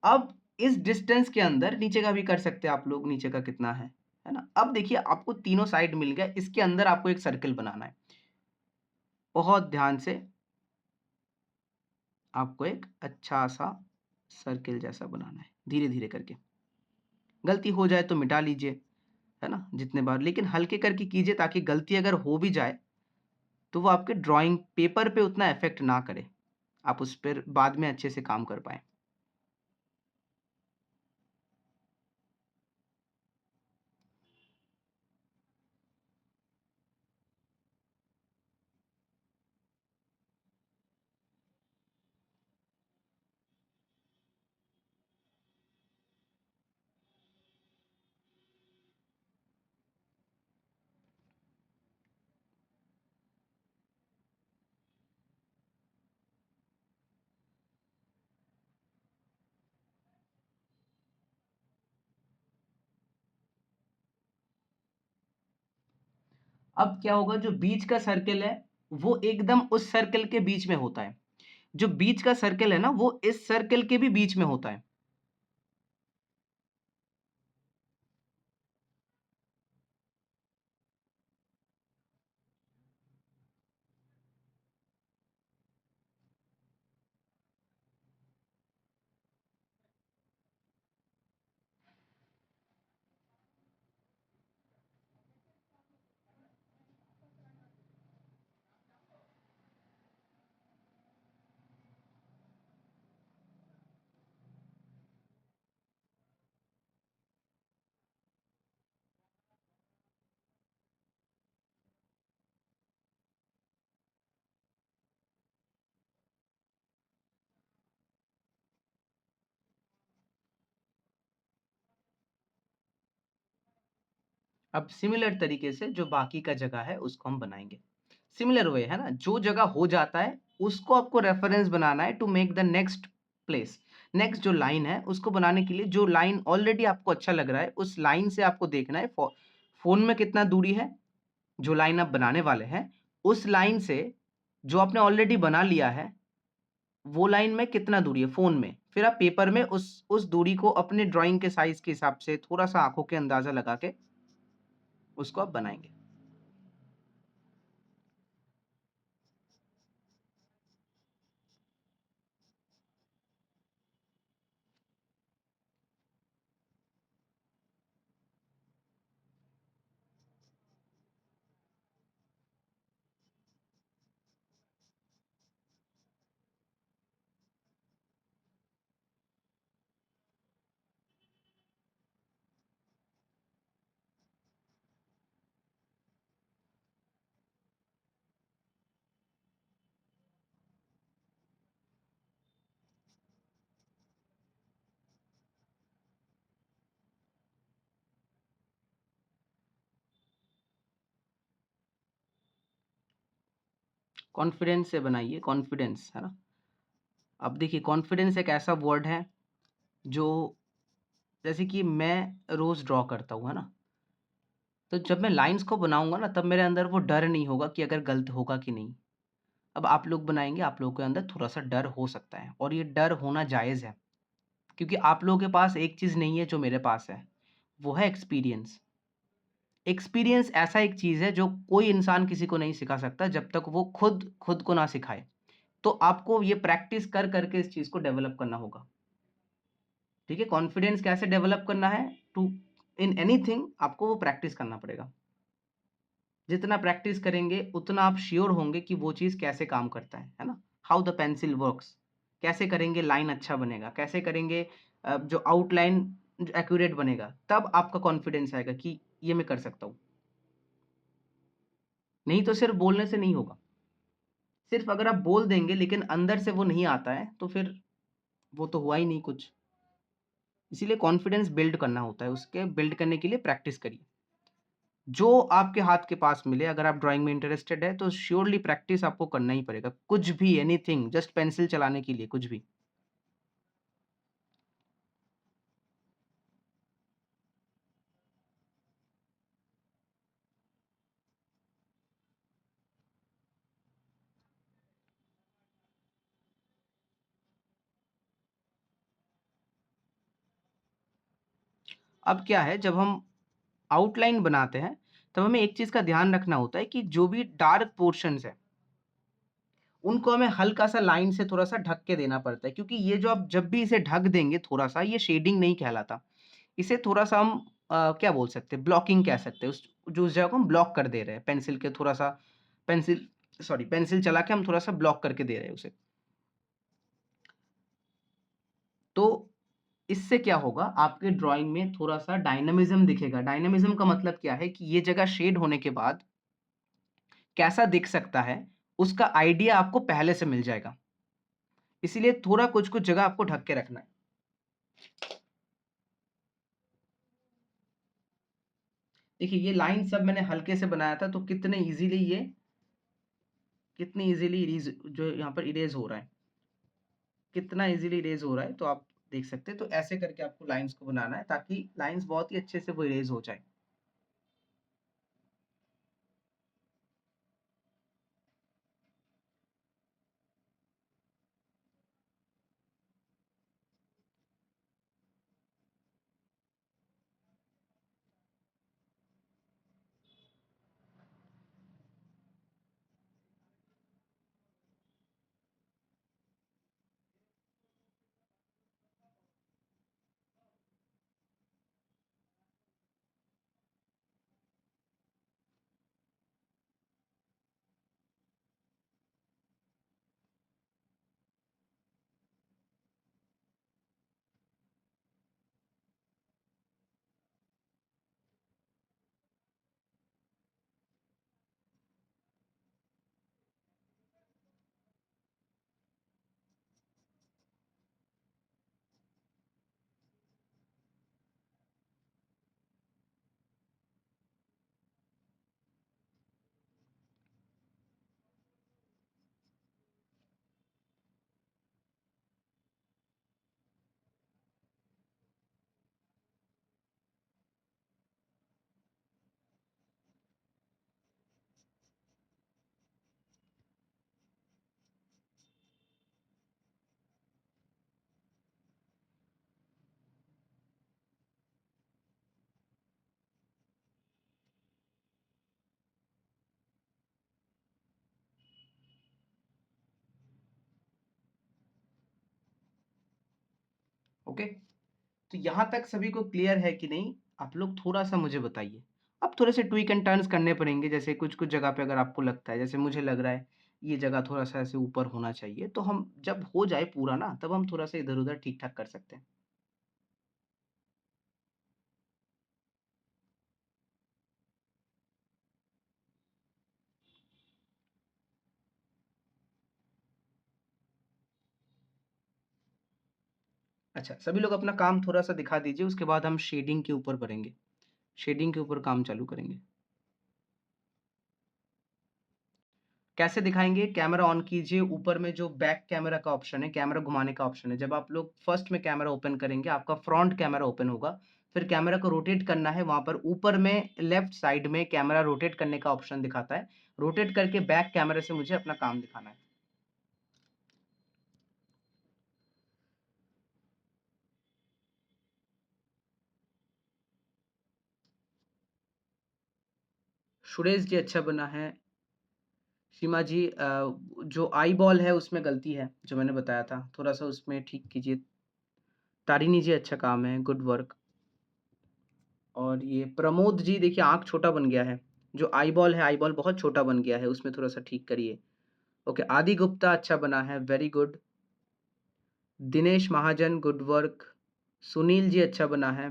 अब इस डिस्टेंस के अंदर नीचे का भी कर सकते हैं आप लोग, नीचे का कितना है ना। अब देखिए आपको तीनों साइड मिल गया, इसके अंदर आपको एक सर्कल बनाना है। बहुत ध्यान से आपको एक अच्छा सा सर्कल जैसा बनाना है, धीरे धीरे करके। गलती हो जाए तो मिटा लीजिए, है ना, जितने बार, लेकिन हल्के करके कीजिए ताकि गलती अगर हो भी जाए तो वो आपके ड्राइंग पेपर पे उतना इफेक्ट ना करे, आप उस पर बाद में अच्छे से काम कर पाए। अब क्या होगा, जो बीच का सर्कल है वो एकदम उस सर्कल के बीच में होता है, जो बीच का सर्कल है ना वो इस सर्कल के भी बीच में होता है। अब सिमिलर तरीके से जो बाकी का जगह है उसको हम बनाएंगे, सिमिलर वे, है ना। जो जगह हो जाता है उसको आपको रेफरेंस बनाना है to make the next place. Next जो लाइन है उसको बनाने के लिए जो लाइन ऑलरेडी आपको अच्छा लग रहा है उस लाइन से आपको देखना है फोन में कितना दूरी है, जो लाइन आप बनाने वाले हैं उस लाइन से जो आपने ऑलरेडी बना लिया है वो लाइन में कितना दूरी है फोन में, फिर आप पेपर में उस दूरी को अपने ड्राइंग के साइज के हिसाब से थोड़ा सा आंखों के अंदाजा लगा के उसको आप बनाएंगे। कॉन्फिडेंस से बनाइए, कॉन्फिडेंस, है ना। अब देखिए कॉन्फिडेंस एक ऐसा वर्ड है जो, जैसे कि मैं रोज ड्रॉ करता हूँ, है ना, तो जब मैं लाइंस को बनाऊंगा ना तब मेरे अंदर वो डर नहीं होगा कि अगर गलत होगा कि नहीं। अब आप लोग बनाएंगे, आप लोगों के अंदर थोड़ा सा डर हो सकता है और ये डर होना जायज़ है, क्योंकि आप लोगों के पास एक चीज़ नहीं है जो मेरे पास है, वो है एक्सपीरियंस। एक्सपीरियंस ऐसा एक चीज़ है जो कोई इंसान किसी को नहीं सिखा सकता जब तक वो खुद खुद को ना सिखाए। तो आपको ये प्रैक्टिस कर करके इस चीज़ को डेवलप करना होगा, ठीक है। कॉन्फिडेंस कैसे डेवलप करना है, टू इन एनीथिंग आपको वो प्रैक्टिस करना पड़ेगा। जितना प्रैक्टिस करेंगे उतना आप श्योर होंगे कि वो चीज़ कैसे काम करता है ना। हाउ द पेंसिल वर्क्स, कैसे करेंगे लाइन अच्छा बनेगा, कैसे करेंगे जो आउटलाइन एक्यूरेट बनेगा, तब आपका कॉन्फिडेंस आएगा कि ये मैं कर सकता हूँ। नहीं तो सिर्फ बोलने से नहीं होगा। सिर्फ अगर आप बोल देंगे लेकिन अंदर से वो नहीं आता है तो फिर वो तो हुआ ही नहीं कुछ। इसीलिए कॉन्फिडेंस बिल्ड करना होता है, उसके बिल्ड करने के लिए प्रैक्टिस करिए। जो आपके हाथ के पास मिले, अगर आप ड्राइंग में इंटरेस्टेड है तो श्योरली प्रैक्टिस आपको करना ही पड़ेगा, कुछ भी, एनीथिंग, जस्ट पेंसिल चलाने के लिए कुछ भी। अब क्या है, जब हम आउटलाइन बनाते हैं तब हमें एक चीज का ध्यान रखना होता है कि जो भी डार्क पोर्शंस है उनको हमें हल्का सा लाइन से थोड़ा सा ढक के देना पड़ता है, क्योंकि ये जो आप जब भी इसे ढक देंगे थोड़ा सा, ये शेडिंग नहीं कहलाता। इसे थोड़ा सा हम क्या बोल सकते हैं, ब्लॉकिंग कह सकते हैं। उस जगह को हम ब्लॉक कर दे रहे हैं पेंसिल के, थोड़ा सा पेंसिल, सॉरी, पेंसिल चला के हम थोड़ा सा ब्लॉक करके दे रहे हैं उसे। तो इससे क्या होगा, आपके ड्राइंग में थोड़ा सा डायनामिज्म दिखेगा। डायनामिज्म का मतलब क्या है कि ये जगह शेड होने के बाद कैसा दिख सकता है, उसका आइडिया आपको पहले से मिल जाएगा। इसीलिए थोड़ा कुछ कुछ जगह आपको ढक के रखना है। देखिए ये लाइन सब मैंने हल्के से बनाया था, तो कितनी इजीली इरेज, जो यहाँ पर इरेज हो रहा है, कितना इजीली इरेज हो रहा है, तो आप देख सकते हैं। तो ऐसे करके आपको लाइंस को बनाना है ताकि लाइंस बहुत ही अच्छे से वो इरेज हो जाए। ओके, तो यहाँ तक सभी को क्लियर है कि नहीं? आप लोग थोड़ा सा मुझे बताइए। अब थोड़े से ट्विक एंड टर्न्स करने पड़ेंगे, जैसे कुछ कुछ जगह पे अगर आपको लगता है, जैसे मुझे लग रहा है ये जगह थोड़ा सा ऐसे ऊपर होना चाहिए, तो हम जब हो जाए पूरा ना, तब हम थोड़ा सा इधर उधर ठीक ठाक कर सकते हैं। अच्छा, सभी लोग अपना काम थोड़ा सा दिखा दीजिए, उसके बाद हम शेडिंग के ऊपर बढ़ेंगे। शेडिंग के ऊपर काम चालू करेंगे। कैसे दिखाएंगे? कैमरा ऑन कीजिए, ऊपर में जो बैक कैमरा का ऑप्शन है, कैमरा घुमाने का ऑप्शन है, जब आप लोग फर्स्ट में कैमरा ओपन करेंगे, आपका फ्रंट कैमरा ओपन होगा। फिर कैमरा को रोटेट करना है, वहां पर ऊपर में लेफ्ट साइड में कैमरा रोटेट करने का ऑप्शन दिखाता है। रोटेट करके बैक कैमरे से मुझे अपना काम दिखाना है। सुरेश जी अच्छा बना है। सीमा जी, जो आई बॉल है उसमें गलती है, जो मैंने बताया था, थोड़ा सा उसमें ठीक कीजिए। तारिणी जी अच्छा काम है, गुड वर्क। और ये प्रमोद जी, देखिए आँख छोटा बन गया है, जो आई बॉल है, आई बॉल बहुत छोटा बन गया है, उसमें थोड़ा सा ठीक करिए। ओके, आदि गुप्ता अच्छा बना है, वेरी गुड। दिनेश महाजन, गुड वर्क। सुनील जी अच्छा बना है।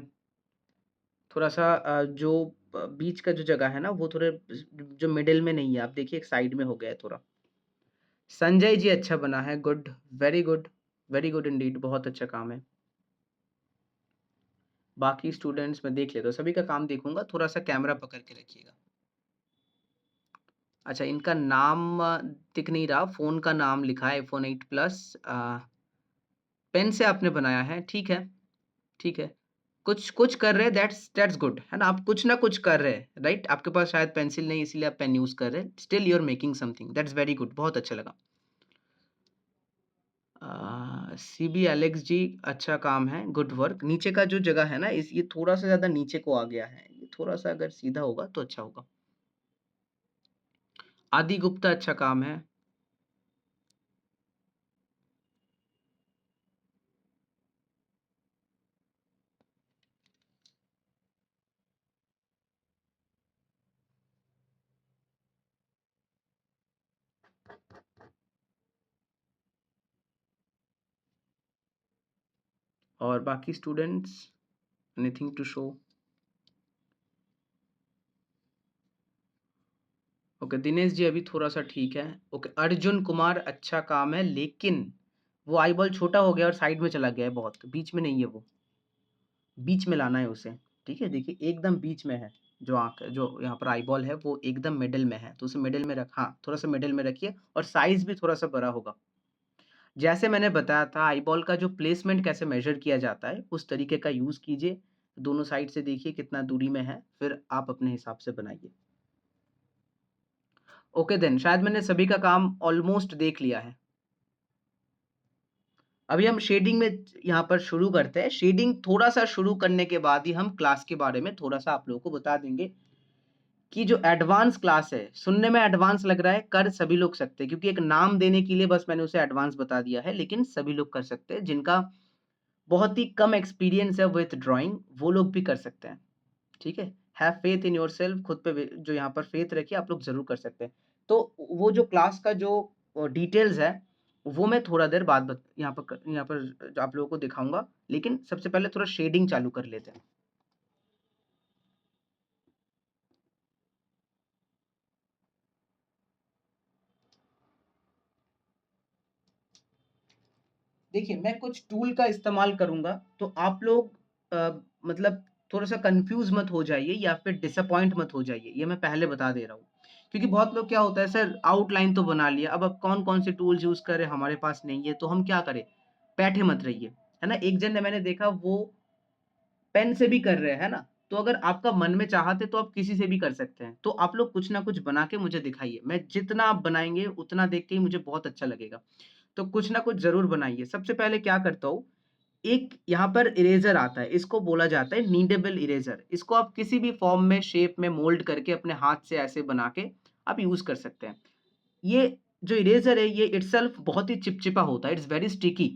थोड़ा सा जो बीच का जो जगह है ना, वो थोड़े जो मिडिल में नहीं है, आप देखिए एक साइड में हो गया है थोड़ा। संजय जी अच्छा बना है, good, very good. Very good Indeed, बहुत अच्छा काम है। बाकी स्टूडेंट्स मैं देख लेता हूँ, सभी का काम देखूंगा, थोड़ा सा कैमरा पकड़ के रखिएगा। अच्छा, इनका नाम दिख नहीं रहा, फ़ोन का नाम लिखा है iPhone 8 प्लस। पेन से आपने बनाया है, ठीक है, ठीक है। कुछ कुछ कर रहे हैं, दैट्स गुड, है ना? आप कुछ ना कुछ कर रहे हैं, राइट? आपके पास शायद पेंसिल नहीं, इसीलिए आप पेन यूज़ कर रहे हैं। Still you are making something, that's very good, बहुत अच्छा लगा। सीबी एलेक्स जी, अच्छा काम है, गुड वर्क। नीचे का जो जगह है ना, इस ये थोड़ा-सा ज़्यादा नीचे को आ गया है। ये थोड़ा-सा अगर सीधा होगा तो अच्छा होगा। आदि गुप्ता, अच्छा काम है। और बाकी students, anything to show? Okay, Dinesh ji अभी थोड़ा-सा ठीक है। ओके, अर्जुन कुमार, अच्छा काम है, लेकिन वो आई बॉल छोटा हो गया और साइड में चला गया है बहुत, बीच में नहीं है वो, बीच में लाना है उसे, ठीक है? देखिए एकदम बीच में है, जो आँख जो यहाँ पर आई बॉल है वो एकदम मिडल में है, तो उसे मिडल में हाँ, थोड़ा-सा मिडल में रखिए और साइज़ भी थोड़ा-सा बड़ा होगा। जैसे मैंने बताया था आई बॉल का जो प्लेसमेंट कैसे मेज़र किया जाता है, उस तरीके का यूज़ कीजिए। दोनों साइड से देखिए कितना दूरी में है, फिर आप अपने हिसाब से बनाइए। ओके देन, शायद मैंने सभी का काम ऑलमोस्ट देख लिया है। अभी हम शेडिंग में यहाँ पर शुरू करते हैं। शेडिंग थोड़ा-सा शुरू करने के बाद ही हम क्लास के बारे में थोड़ा-सा आप लोगों को बता देंगे कि जो एडवांस क्लास है, सुनने में एडवांस लग रहा है, कर सभी लोग सकते हैं क्योंकि एक नाम देने के लिए बस मैंने उसे एडवांस बता दिया है, लेकिन सभी लोग कर सकते हैं। जिनका बहुत ही कम एक्सपीरियंस है विथ ड्राइंग, वो लोग भी कर सकते हैं, ठीक है? हैव फेथ इन योरसेल्फ, खुद पे जो यहाँ पर फेथ रखिए, आप लोग ज़रूर कर सकते हैं। तो वो जो क्लास का जो डिटेल्स है, वो मैं थोड़ा देर बाद यहाँ पर जो आप लोगों को दिखाऊँगा, लेकिन सबसे पहले थोड़ा शेडिंग चालू कर लेते हैं। देखिए, मैं कुछ टूल का इस्तेमाल करूँगा, तो आप लोग मतलब थोड़ा-सा कन्फ्यूज़ मत हो जाइए या फिर डिसअपॉइंट मत हो जाइए, ये मैं पहले बता दे रहा हूँ। क्योंकि बहुत लोग क्या होता है, सर आउटलाइन तो बना लिया, अब कौन-कौन से टूल्स यूज़ करें, हमारे पास नहीं है, तो हम क्या करें? बैठे मत रहिए, है ना? एक जन ने मैंने देखा वो पेन से भी कर रहे हैं, है ना? तो अगर आपका मन में चाहत है तो आप किसी से भी कर सकते हैं। तो आप लोग कुछ ना कुछ बना के मुझे दिखाइए, मैं जितना आप बनाएँगे उतना देख के ही मुझे बहुत अच्छा लगेगा। तो कुछ ना कुछ ज़रूर बनाइए। सबसे पहले क्या करता हूँ, एक यहाँ पर इरेज़र आता है, इसको बोला जाता है नीडेबल इरेज़र। इसको आप किसी भी फ़ॉर्म में, शेप में मोल्ड करके अपने हाथ से ऐसे बना के आप यूज़ कर सकते हैं। ये जो इरेज़र है, ये इटसेल्फ बहुत ही चिपचिपा होता है, इट्स वेरी स्टिकी।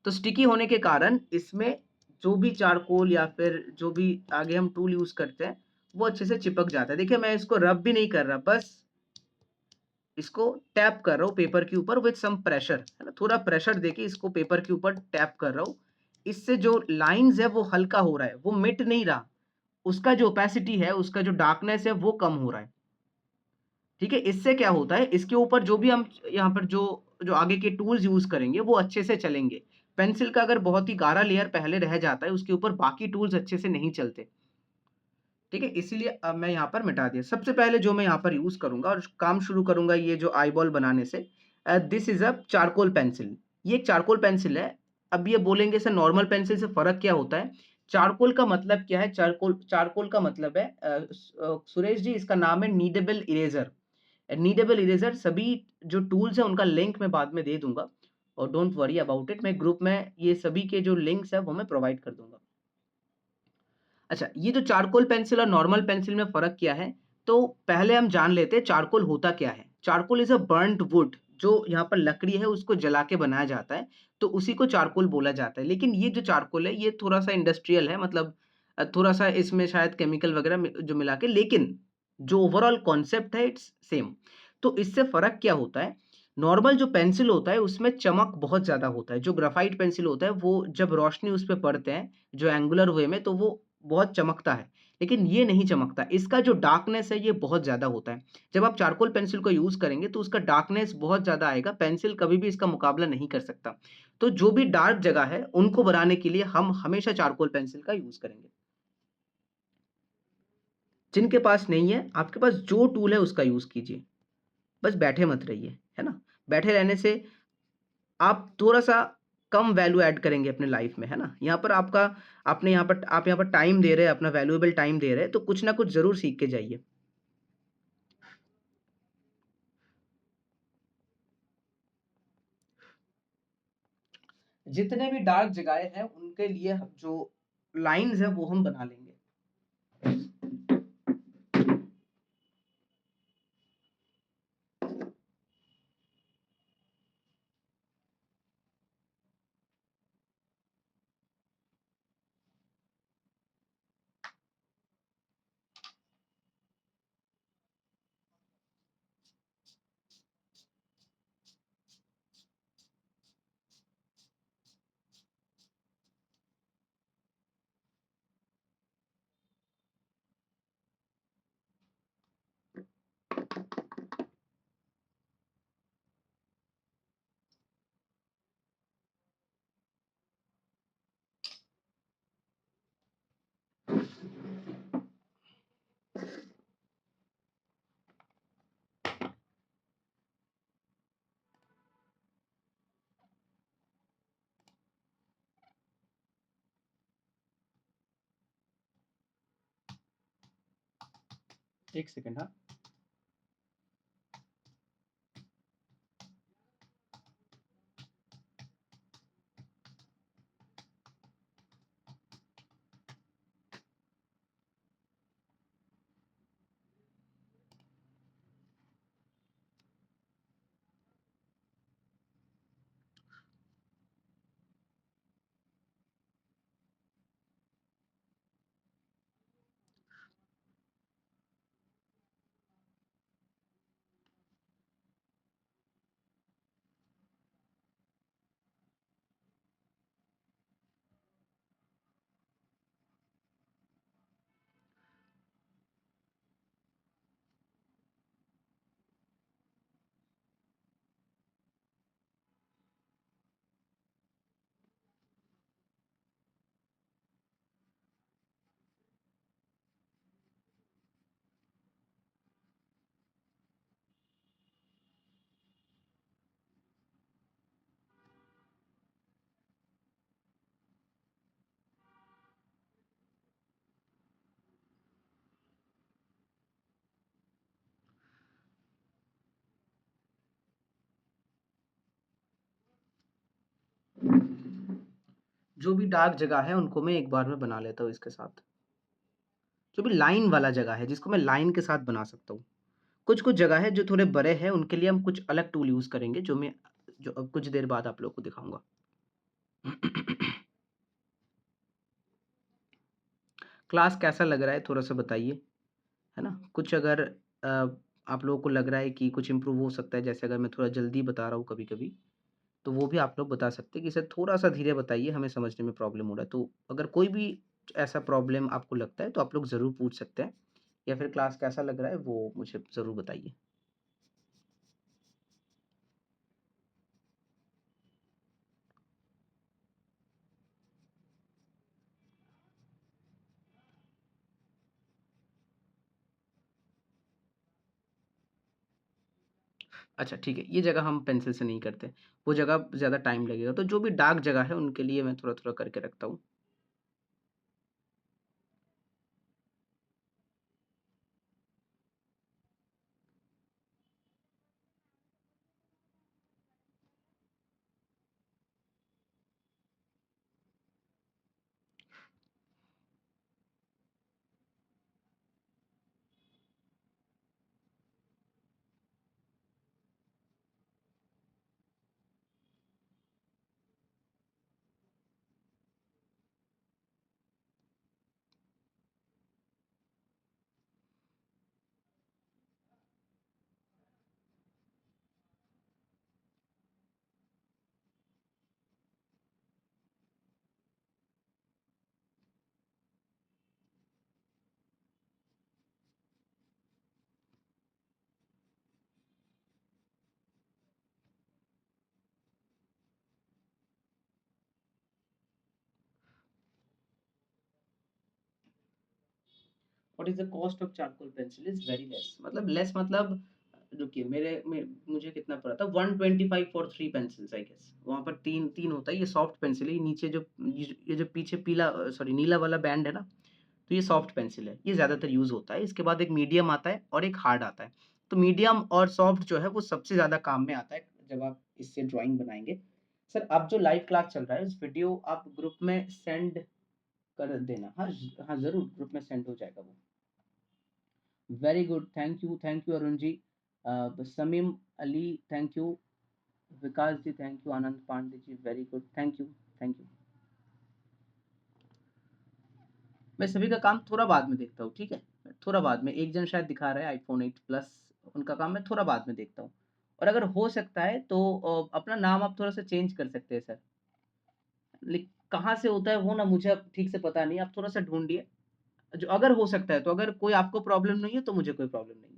तो स्टिकी होने के कारण इसमें जो भी चारकोल या फिर जो भी आगे हम टूल यूज़ करते हैं, वो अच्छे से चिपक जाता है। देखिए, मैं इसको रब भी नहीं कर रहा, बस इसको टैप कर रहा हूँ पेपर के ऊपर विथ सम प्रेशर, है ना? थोड़ा प्रेशर देके इसको पेपर के ऊपर टैप कर रहा हूँ। इससे जो लाइन्स है वो हल्का हो रहा है, वो मिट नहीं रहा। उसका जो ओपेसिटी है, उसका जो डार्कनेस है वो कम हो रहा है। ठीक है? इससे क्या होता है, इसके ऊपर जो भी हम यहाँ पर जो जो आगे के टूल्स यूज़ करेंगे वो अच्छे से चलेंगे। पेंसिल का अगर बहुत ही गाढ़ा लेयर पहले रह जाता है, उसके ऊपर बाकी टूल्स अच्छे से नहीं चलते। ठीक है? इसीलिए अब मैं यहाँ पर मिटा दिया। सबसे पहले जो मैं यहाँ पर यूज़ करूँगा और काम शुरू करूँगा ये जो आईबॉल बनाने से, this is a charcoal pencil. ये एक चारकोल पेंसिल है। अब ये बोलेंगे सर नॉर्मल पेंसिल से फ़र्क क्या होता है? चारकोल का मतलब क्या है? चारकोल चारकोल का मतलब है सुरेश जी इसका नाम है नीडेबल इरेज़र। नीडेबल इरेज़र सभी जो टूल्स हैं उनका लिंक मैं बाद में दे दूँगा और डोंट वरी अबाउट इट, मैं ग्रुप में ये सभी के जो लिंक्स हैं वो मैं प्रोवाइड कर दूँगा। अच्छा, ये जो चारकोल पेंसिल और नॉर्मल पेंसिल में फ़र्क क्या है? तो पहले हम जान लेते हैं चारकोल होता क्या है? Charcoal is a burned would, जो यहाँ पर लकड़ी है उसको जला के बनाया जाता है, तो उसी को चारकोल बोला जाता है। लेकिन ये जो चारकोल है ये थोड़ा-सा इंडस्ट्रियल है, मतलब थोड़ा-सा इसमें शायद केमिकल वगैरह जो मिला के, लेकिन जो ओवरऑल कॉन्सेप्ट है इट्स सेम। तो इससे फ़र्क क्या होता है? नॉर्मल जो पेंसिल होता है उसमें चमक बहुत ज़्यादा होता है। जो ग्राफ़ाइट पेंसिल होता है वो जब रोशनी उस पे पड़ते हैं, जो एंगुलर वे में, तो वो बहुत चमकता है। लेकिन ये नहीं चमकता। इसका जो डार्कनेस है ये बहुत ज़्यादा होता है। जब आप चारकोल पेंसिल को यूज़ करेंगे तो उसका डार्कनेस बहुत ज़्यादा आएगा, पेंसिल कभी भी इसका मुकाबला नहीं कर सकता। तो जो भी डार्क जगह है उनको बनाने के लिए हम हमेशा चारकोल पेंसिल का यूज़ करेंगे। जिनके पास नहीं है, आपके पास जो टूल है उसका यूज़ कीजिए। बस बैठे मत रहिए, है ना? बैठे रहने से आप थोड़ा-सा कम वैल्यू ऐड करेंगे अपने लाइफ़ में, है ना? यहाँ पर आपका आपने यहाँ पर आप यहाँ पर टाइम दे रहे हैं, अपना वैल्यूएबल टाइम दे रहे हैं, तो कुछ ना कुछ ज़रूर सीख के जाइए। जितने भी डार्क जगहें हैं, उनके लिए हम जो लाइन्स हैं, वो हम बना लेंगे। एक सेकंड हाँ। जो भी डार्क जगह है, उनको मैं एक बार में बना लेता हूँ इसके साथ। जो भी लाइन वाला जगह है, जिसको मैं लाइन के साथ बना सकता हूँ। कुछ-कुछ जगह है जो थोड़े बड़े हैं, उनके लिए हम कुछ अलग टूल यूज़ करेंगे, जो मैं जो अब कुछ देर बाद आप लोग को दिखाऊँगा। क्लास कैसा लग रहा है थोड़ा-सा बताइए, है ना? कुछ अगर अ, आप लोगों को लग रहा है कि कुछ इम्प्रूव हो सकता है, जैसे अगर मैं थोड़ा जल्दी बता रहा हूँ कभी-कभी, तो वो भी आप लोग बता सकते हैं कि सर थोड़ा-सा धीरे बताइए, हमें समझने में प्रॉब्लम हो रहा है। तो अगर कोई भी ऐसा प्रॉब्लम आपको लगता है, तो आप लोग ज़रूर पूछ सकते हैं या फिर क्लास कैसा लग रहा है, वो मुझे ज़रूर बताइए। अच्छा ठीक है, ये जगह हम पेंसिल से नहीं करते, वो जगह ज़्यादा टाइम लगेगा। तो जो भी डार्क जगह है, उनके लिए मैं थोड़ा-थोड़ा करके रखता हूँ। What is the cost of charcoal pencil is very less, मतलब लेस मतलब रुकिए मुझे कितना पड़ा था 125 फॉर 3 पेंसिल्स आई गेस। वहां पर तीन तीन होता है, ये सॉफ्ट पेंसिल है, नीचे जो ये जो पीछे पीला सॉरी नीला वाला बैंड है ना, तो ये सॉफ्ट पेंसिल है, ये ज़्यादातर यूज़ होता है। इसके बाद एक मीडियम आता है और एक हार्ड आता है। तो मीडियम और सॉफ्ट जो है वो सबसे ज़्यादा काम में आता है जब आप इससे ड्राइंग बनाएंगे। सर अब जो लाइव क्लास चल रहा है उस वीडियो आप ग्रुप में सेंड कर देना। हाँ हाँ ज़रूर, ग्रुप में सेंड हो जाएगा वो। Very good, thank you Arun ji. Samim Ali thank you, Vikas ji thank you, Anand Pandey ji very good, thank you. मैं सभी का काम थोड़ा बाद में देखता हूँ, ठीक है, थोड़ा बाद में। एक जन शायद दिखा रहा है आईफोन 8 प्लस, उनका काम मैं थोड़ा बाद में देखता हूँ। और अगर हो सकता है तो अपना नाम आप थोड़ा सा चेंज कर सकते हैं सर। कहाँ से होता है वो ना मुझे अब ठीक से पता नहीं, आप थोड़ा सा ढूंढिए। जो अगर हो सकता है तो, अगर कोई आपको प्रॉब्लम नहीं है तो मुझे कोई प्रॉब्लम नहीं है।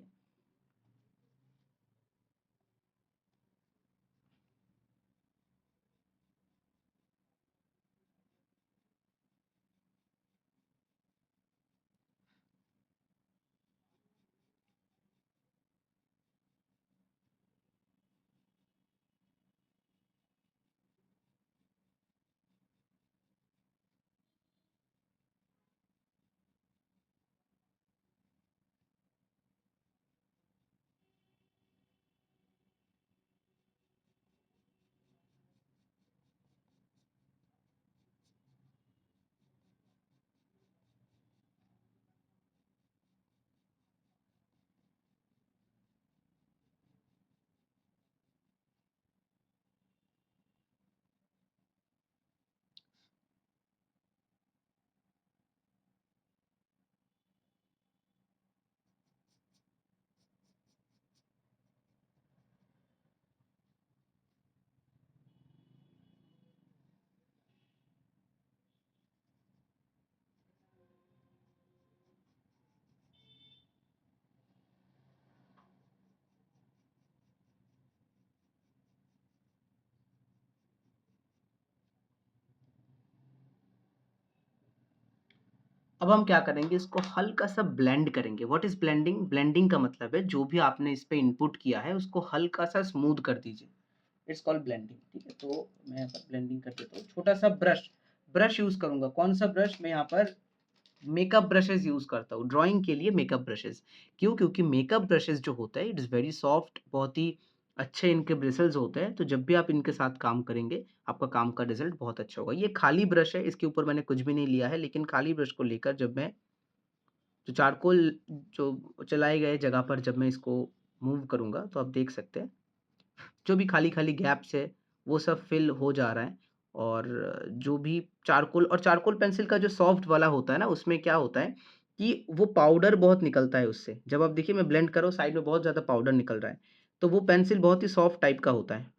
अब हम क्या करेंगे, इसको हल्का सा ब्लेंड करेंगे। What is blending? ब्लेंडिंग का मतलब है जो भी आपने इस पे इनपुट किया है उसको हल्का सा स्मूथ कर दीजिए। इट्स कॉल्ड ब्लेंडिंग, ठीक है। तो मैं यहाँ पर ब्लेंडिंग कर देता हूँ। छोटा सा ब्रश ब्रश यूज करूंगा। कौन सा ब्रश? मैं यहाँ पर मेकअप ब्रशेस यूज करता हूँ ड्राइंग के लिए। मेकअप ब्रशेस क्यों? क्योंकि मेकअप ब्रशेस जो होता है इट इज़ वेरी सॉफ्ट, बहुत ही अच्छे इनके ब्रिसल्स होते हैं। तो जब भी आप इनके साथ काम करेंगे आपका काम का रिजल्ट बहुत अच्छा होगा। ये खाली ब्रश है, इसके ऊपर मैंने कुछ भी नहीं लिया है, लेकिन खाली ब्रश को लेकर जब मैं जो चारकोल जो चलाए गए जगह पर जब मैं इसको मूव करूंगा तो आप देख सकते हैं जो भी खाली खाली गैप्स है वो सब फिल हो जा रहा है। और जो भी चारकोल और चारकोल पेंसिल का जो सॉफ्ट वाला होता है ना, उसमें क्या होता है कि वो पाउडर बहुत निकलता है उससे। जब आप देखिए मैं ब्लेंड करो साइड में बहुत ज़्यादा पाउडर निकल रहा है, तो वो पेंसिल बहुत ही सॉफ्ट टाइप का होता है।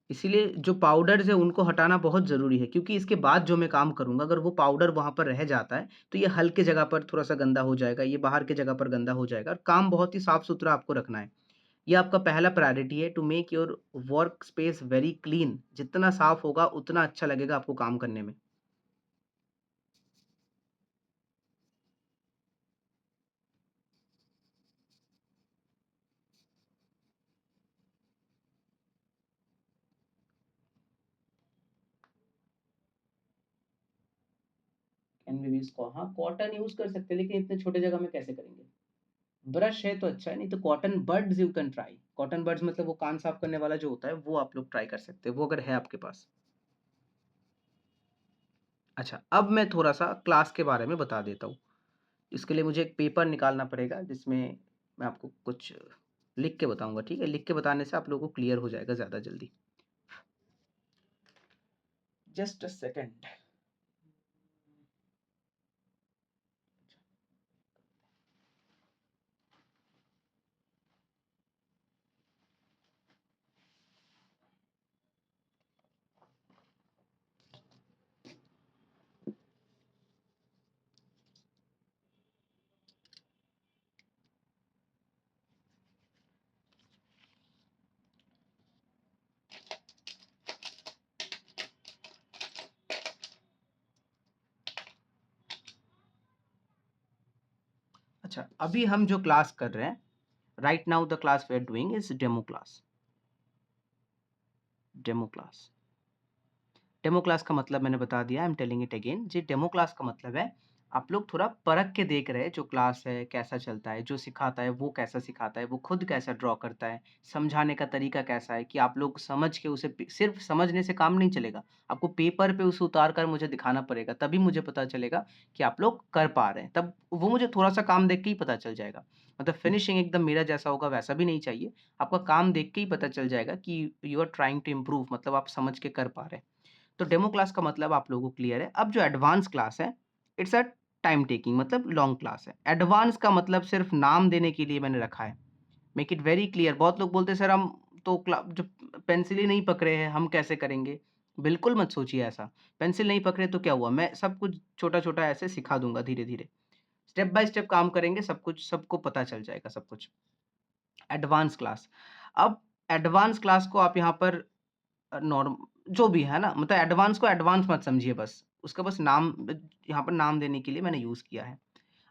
इसीलिए जो पाउडर्स है उनको हटाना बहुत ज़रूरी है, क्योंकि इसके बाद जो मैं काम करूँगा अगर वो पाउडर वहाँ पर रह जाता है तो ये हल्के जगह पर थोड़ा सा गंदा हो जाएगा, ये बाहर के जगह पर गंदा हो जाएगा। और काम बहुत ही साफ सुथरा आपको रखना है। ये आपका पहला प्रायोरिटी है, to make your work space very clean. जितना साफ होगा उतना अच्छा लगेगा आपको काम करने में। कैन वी इसको, हाँ कॉटन यूज कर सकते हैं, लेकिन इतने छोटे जगह में कैसे करेंगे? ब्रश है तो अच्छा है, नहीं तो cotton birds you can try. Cotton birds मतलब वो कान साफ करने वाला जो होता है वो आप लोग ट्राई कर सकते हैं, वो अगर है आपके पास। अच्छा, अब मैं थोड़ा सा क्लास के बारे में बता देता हूँ। इसके लिए मुझे एक पेपर निकालना पड़ेगा जिसमें मैं आपको कुछ लिख के बताऊंगा, ठीक है। लिख के बताने से आप लोगों को क्लियर हो जाएगा ज़्यादा जल्दी। Just a second. अच्छा, अभी हम जो क्लास कर रहे हैं, right now the class we are doing is demo class. Demo class, demo class का मतलब मैंने बता दिया, I am telling it again. जी, डेमो क्लास का मतलब है आप लोग थोड़ा परख के देख रहे हैं जो क्लास है कैसा चलता है, जो सिखाता है वो कैसा सिखाता है, वो खुद कैसा ड्रॉ करता है, समझाने का तरीका कैसा है, कि आप लोग समझ के उसे सिर्फ समझने से काम नहीं चलेगा, आपको पेपर पे उसे उतार कर मुझे दिखाना पड़ेगा, तभी मुझे पता चलेगा कि आप लोग कर पा रहे हैं। तब वो मुझे थोड़ा सा काम देख के ही पता चल जाएगा। मतलब फिनिशिंग एकदम मेरा जैसा होगा वैसा भी नहीं चाहिए, आपका काम देख के ही पता चल जाएगा कि you are trying to improve, मतलब आप समझ के कर पा रहे हैं। तो डेमो क्लास का मतलब आप लोगों को क्लियर है। अब जो एडवांस क्लास है, इट्स अ टाइम टेकिंग, मतलब लॉन्ग क्लास है। एडवांस का मतलब सिर्फ नाम देने के लिए मैंने रखा है, मेक इट वेरी क्लियर। बहुत लोग बोलते हैं सर हम तो जो पेंसिल ही नहीं पकड़े हैं हम कैसे करेंगे। बिल्कुल मत सोचिए ऐसा, पेंसिल नहीं पकड़े तो क्या हुआ, मैं सब कुछ छोटा छोटा ऐसे सिखा दूंगा, धीरे धीरे स्टेप बाय स्टेप काम करेंगे, सब कुछ सबको पता चल जाएगा सब कुछ। एडवांस क्लास, अब एडवांस क्लास को आप यहाँ पर नॉर्म जो भी है ना, मतलब एडवांस को एडवांस मत समझिए, बस उसका बस नाम यहाँ पर नाम देने के लिए मैंने यूज किया है।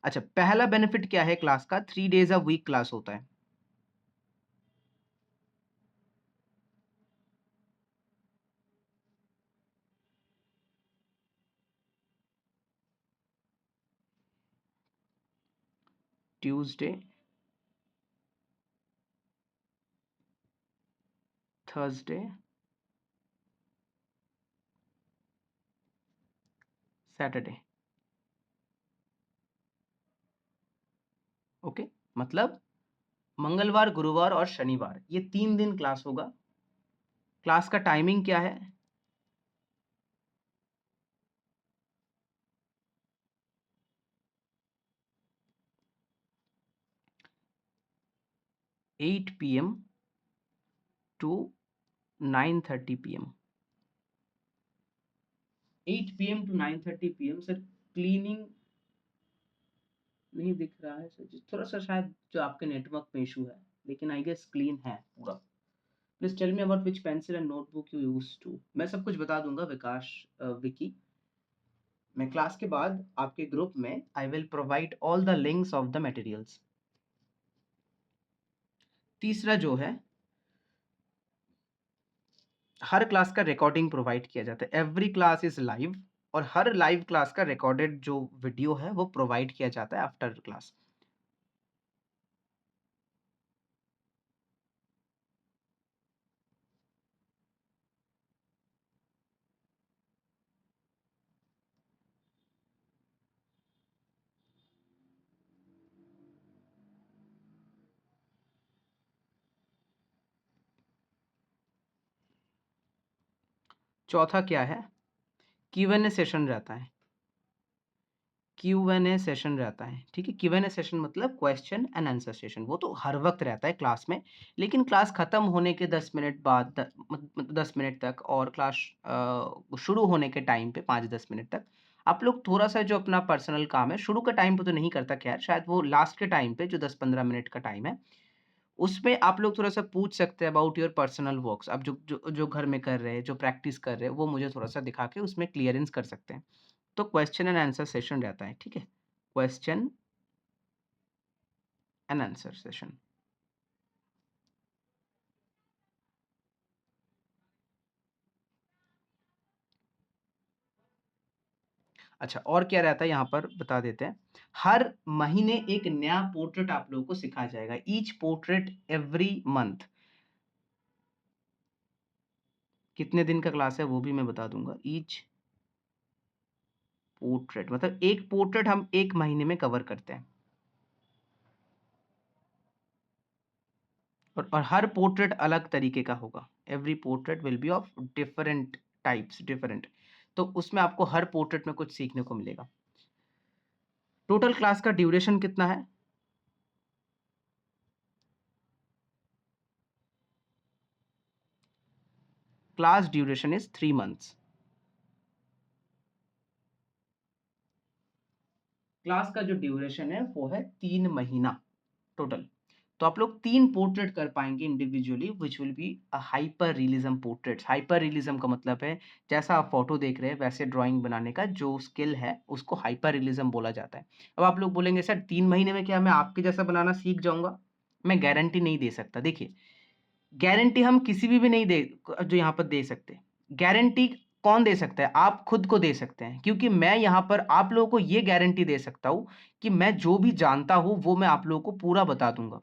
अच्छा, पहला बेनिफिट क्या है क्लास का, 3 days अ वीक क्लास होता है। Tuesday, Thursday, Saturday. ओके, मतलब मंगलवार, गुरुवार और शनिवार, ये 3 दिन क्लास होगा। क्लास का टाइमिंग क्या है, 8 PM to 9:30 PM। 8 PM to 9:30 PM। Sir cleaning नहीं दिख रहा है सर, थोड़ा सा शायद जो आपके नेटवर्क में इशू है, लेकिन आई गेस क्लीन है पूरा। Please tell me about which pencil and notebook you use to. मैं सब कुछ बता दूंगा विकास, विकी। मैं क्लास के बाद आपके ग्रुप में I will provide all the links of the materials. तीसरा जो है, हर क्लास का रिकॉर्डिंग प्रोवाइड किया जाता है, एवरी क्लास इज लाइव, और हर लाइव क्लास का रिकॉर्डेड जो वीडियो है वो प्रोवाइड किया जाता है आफ्टर क्लास। चौथा क्या है, Q&A सेशन रहता है। Q&A सेशन रहता है, ठीक है। Q&A सेशन मतलब क्वेश्चन एंड आंसर सेशन, वो तो हर वक्त रहता है क्लास में, लेकिन क्लास खत्म होने के 10 मिनट बाद 10 मिनट तक, और क्लास शुरू होने के टाइम पे 5-10 मिनट तक आप लोग थोड़ा सा जो अपना पर्सनल काम है, शुरू के टाइम पे तो नहीं करता, खैर शायद वो लास्ट के टाइम पे जो 10-15 मिनट का टाइम है, उसमें आप लोग थोड़ा सा पूछ सकते हैं अबाउट योर पर्सनल वर्क्स। आप जो जो जो घर में कर रहे हैं, जो प्रैक्टिस कर रहे हैं, वो मुझे थोड़ा सा दिखा के उसमें क्लियरेंस कर सकते हैं। तो क्वेश्चन एंड आंसर सेशन रहता है, ठीक है। Question and answer session. अच्छा, और क्या रहता है यहाँ पर बता देते हैं। हर महीने एक नया पोर्ट्रेट आप लोगों को सिखाया जाएगा, ईच पोर्ट्रेट एवरी मंथ। कितने दिन का क्लास है वो भी मैं बता दूंगा। ईच पोर्ट्रेट मतलब एक पोर्ट्रेट हम एक महीने में कवर करते हैं, और हर पोर्ट्रेट अलग तरीके का होगा। Every portrait will be of different types, different. तो उसमें आपको हर पोर्ट्रेट में कुछ सीखने को मिलेगा। टोटल क्लास का ड्यूरेशन कितना है, class duration is 3 months। Class का जो ड्यूरेशन है वो है 3 महीना टोटल। तो आप लोग 3 पोर्ट्रेट कर पाएँगे individually which will be a hyper realism portraits. Hyper realism का मतलब है जैसा आप फ़ोटो देख रहे हैं वैसे ड्राइंग बनाने का जो स्किल है उसको हाइपर रियलिज्म बोला जाता है। अब आप लोग बोलेंगे सर 3 महीने में क्या मैं आपके जैसा बनाना सीख जाऊँगा? मैं गारंटी नहीं दे सकता। देखिए, गारंटी हम किसी भी नहीं दे जो यहाँ पर दे सकते। गारंटी कौन दे सकता है? आप खुद को दे सकते हैं क्योंकि मैं यहाँ पर आप लोगों को ये गारंटी दे सकता हूँ कि मैं जो भी जानता हूँ वो मैं आप लोगों को पूरा बता दूँगा।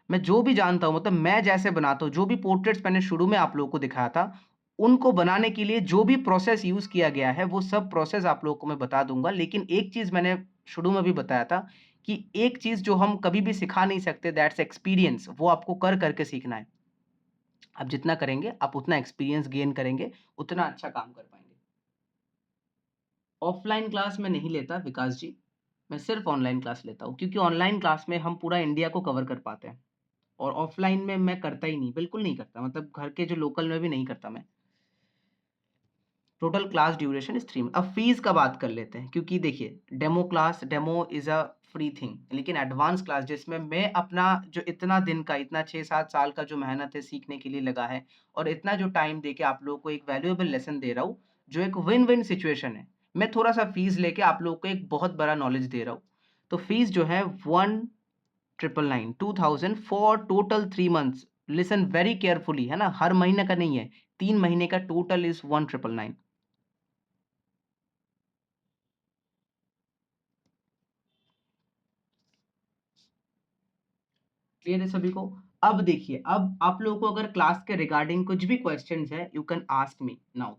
मैं जो भी जानता हूँ मतलब मैं जैसे बनाता हूँ, जो भी पोर्ट्रेट्स मैंने शुरू में आप लोगों को दिखाया था, उनको बनाने के लिए जो भी प्रोसेस यूज़ किया गया है, वो सब प्रोसेस आप लोगों को मैं बता दूँगा। लेकिन एक चीज़ मैंने शुरू में भी बताया था कि एक चीज़ जो हम कभी भी सिखा नहीं सकते दैट्स एक्सपीरियंस, वो आपको कर के सीखना है। आप जितना करेंगे, आप उतना एक्सपीरियंस गेन करेंगे, उतना अच्छा काम कर पाएँगे। ऑफ़लाइन क्लास मैं नहीं लेता विकास जी, मैं सिर्फ़ ऑनलाइन क्लास लेता हूँ क्योंकि ऑनलाइन क्लास में हम पूरा इंडिया को कवर कर पाते हैं। और ऑफ़लाइन में मैं करता ही नहीं, बिल्कुल नहीं करता मतलब घर के जो लोकल में भी नहीं करता मैं। टोटल क्लास ड्यूरेशन इज़ 3 अब फ़ीस का बात कर लेते हैं क्योंकि देखिए demo is a free thing लेकिन एडवांस क्लास जिसमें मैं अपना जो इतना दिन का, इतना 6-7 साल का जो मेहनत है सीखने के लिए लगा है और इतना जो टाइम देके आप लोगों को एक वैल्यूएबल लेसन दे रहा हूँ, जो एक विन-विन सिचुएशन है। मैं थोड़ा-सा फ़ीस लेके आप लोगों को एक बहुत बड़ा नॉलेज दे रहा हूँ। तो फ़ीस जो है 1999 2000 for total 3 months. Listen very carefully है ना, हर महीने का नहीं है, 3 महीने का टोटल इज़ 1999। क्लियर है सभी को? अब देखिए, अब आप लोगों को अगर क्लास के रिगार्डिंग कुछ भी क्वेश्चन्स है, you can ask me now.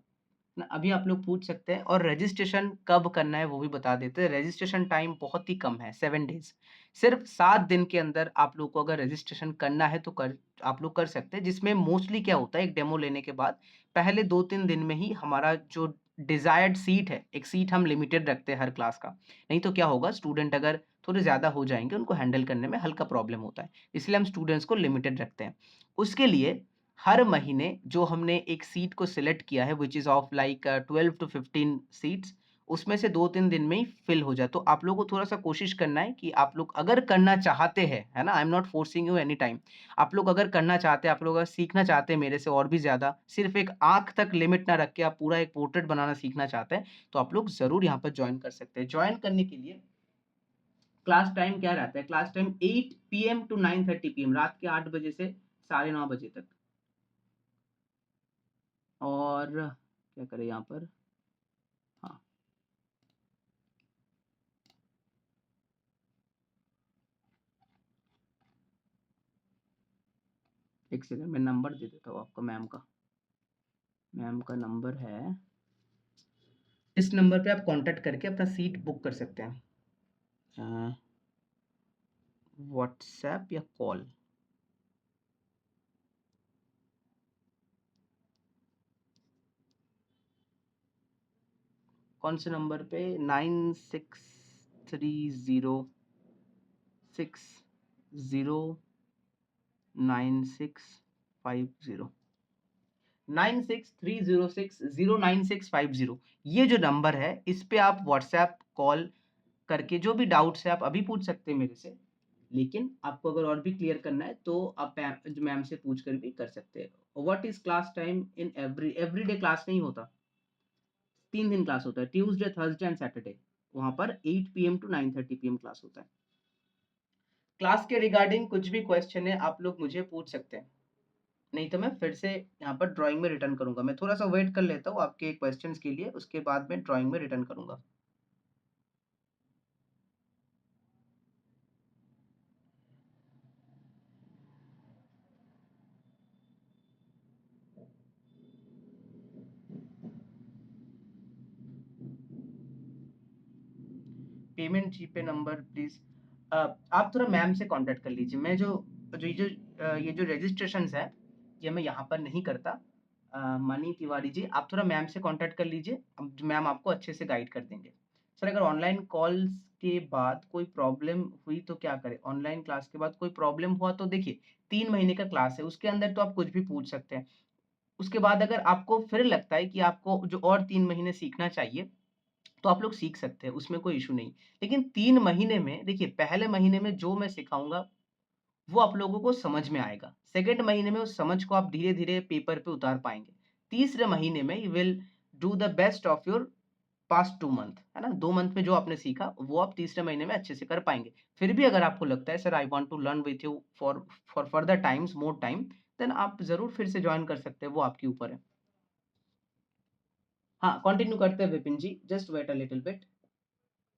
ना अभी आप लोग पूछ सकते हैं और रजिस्ट्रेशन कब करना है वो भी बता देते हैं। रजिस्ट्रेशन टाइम बहुत ही कम है 7 डेज़। सिर्फ़ 7 दिन के अंदर आप लोग को अगर रजिस्ट्रेशन करना है तो आप लोग कर सकते हैं जिसमें मोस्टली क्या होता है एक डेमो लेने के बाद पहले 2-3 दिन में ही हमारा जो डिज़ायर्ड सीट है, एक सीट हम लिमिटेड रखते हैं हर क्लास का। नहीं तो क्या होगा स्टूडेंट अगर थोड़े ज़्यादा हो जाएँगे उनको हैंडल करने में हल्का प्रॉब्लम होता है। इसलिए हम स्टूडेंट्स को लिमिटेड रखते हैं। उसके लिए हर महीने जो हमने एक सीट को सिलेक्ट किया है which is of like 12 to 15 seats उसमें से 2-3 दिन में ही फिल हो जाए। तो आप लोगों को थोड़ा-सा कोशिश करना है कि आप लोग अगर करना चाहते हैं, है ना? आई am not forcing you any time. आप लोग अगर करना चाहते हैं, आप लोग अगर सीखना चाहते हैं मेरे से और भी ज़्यादा, सिर्फ़ एक आँख तक लिमिट ना रख के आप पूरा एक पोर्ट्रेट बनाना सीखना चाहते हैं, तो आप लोग ज़रूर यहाँ पर जॉइन कर सकते हैं। जॉइन करने के लिए क्लास टाइम क्या रहता है? Class time 8 PM to 9:30 PM रात के 8 बजे से साढ़े 9 बजे तक। और क्या करें यहाँ पर? हाँ, एक सेकंड मैं नंबर दे देता हूँ आपको मैम का। मैम का नंबर है इस नंबर पे आप कांटेक्ट करके अपना सीट बुक कर सकते हैं। व्हाट्सएप या कॉल? कौन से नंबर पे? 9630609650 9630609650 ये जो नंबर है इस पे आप व्हाट्सएप कॉल करके जो भी डाउट्स है आप अभी पूछ सकते हैं मेरे से। लेकिन आपको अगर और भी क्लियर करना है तो आप मैम से पूछ कर भी कर सकते हैं। What is class time in everyday class नहीं होता। 3 दिन क्लास होता है ट्यूसडे, थर्सडे एंड सैटरडे। वहाँ पर 8 पीएम टू 9:30 पीएम क्लास होता है। क्लास के रिगार्डिंग कुछ भी क्वेश्चन है आप लोग मुझे पूछ सकते हैं। नहीं तो मैं फिर से यहाँ पर ड्राइंग में रिटर्न करूँगा। मैं थोड़ा-सा वेट कर लेता हूँ आपके क्वेश्चंस के लिए, उसके बाद मैं ड्राइंग में रिटर्न करूँगा। पेमेंट जीपे नंबर प्लीज़ आप थोड़ा मैम से कॉन्टैक्ट कर लीजिए। मैं ये जो रजिस्ट्रेशंस है, ये मैं यहाँ पर नहीं करता। मनी तिवारी जी, आप थोड़ा मैम से कॉन्टैक्ट कर लीजिए। मैम आपको अच्छे से गाइड कर देंगे। सर अगर ऑनलाइन कॉल्स के बाद कोई प्रॉब्लम हुई तो क्या करें? ऑनलाइन क्लास के बाद कोई प्रॉब्लम हुआ तो देखिए 3 महीने का क्लास है, उसके अंदर तो आप कुछ भी पूछ सकते हैं। उसके बाद अगर आपको फिर लगता है कि आपको जो और 3 महीने सीखना चाहिए तो आप लोग सीख सकते हैं, उसमें कोई इश्यू नहीं। लेकिन 3 महीने में देखिए पहले महीने में जो मैं सिखाऊँगा, वो आप लोगों को समझ में आएगा। सेकंड महीने में उस समझ को आप धीरे-धीरे पेपर पे उतार पाएँगे। तीसरे महीने में you will do the best of your past 2 month, है ना? 2 मंथ में जो आपने सीखा, वो आप तीसरे महीने में अच्छे से कर पाएँगे। फिर भी अगर आपको लगता है sir I want to learn with you for further times, more time, then आप ज़रूर फिर से जॉइन कर सकते हैं, वो आपके ऊपर है। हाँ, कंटिन्यू करते हैं Vipin ji, just wait a little bit.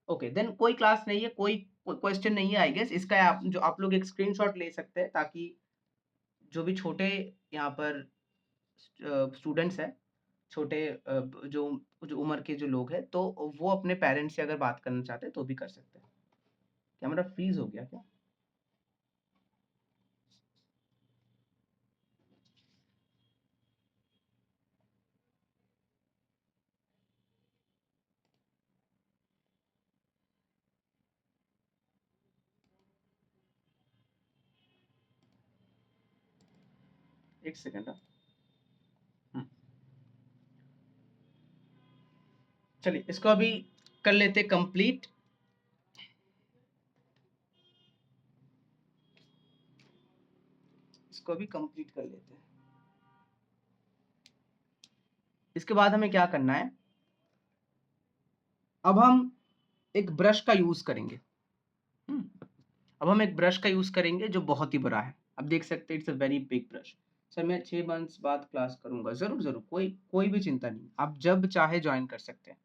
Okay, then कोई क्लास नहीं है, कोई क्वेश्चन नहीं है आई गेस। इसका आप लोग एक स्क्रीनशॉट ले सकते हैं ताकि जो भी छोटे यहाँ पर स्टूडेंट्स हैं, छोटे जो जो उम्र के जो लोग हैं, तो वो अपने पेरेंट्स से अगर बात करना चाहते हैं, तो भी कर सकते हैं। कैमरा फ्रीज़ हो गया क्या? एक सेकंड हाँ। हुँ, चलिए इसको अभी कर लेते कंप्लीट। इसको अभी कंप्लीट कर लेते हैं। इसके बाद हमें क्या करना है, अब हम एक ब्रश का यूज़ करेंगे। हुँ, अब हम एक ब्रश का यूज़ करेंगे जो बहुत ही बड़ा है। अब देख सकते हैं it's a very big brush. Sir मैं 6 मंथ्स बाद क्लास करूँगा। ज़रूर, ज़रूर, कोई कोई भी चिंता नहीं। आप जब चाहे जॉइन कर सकते हैं।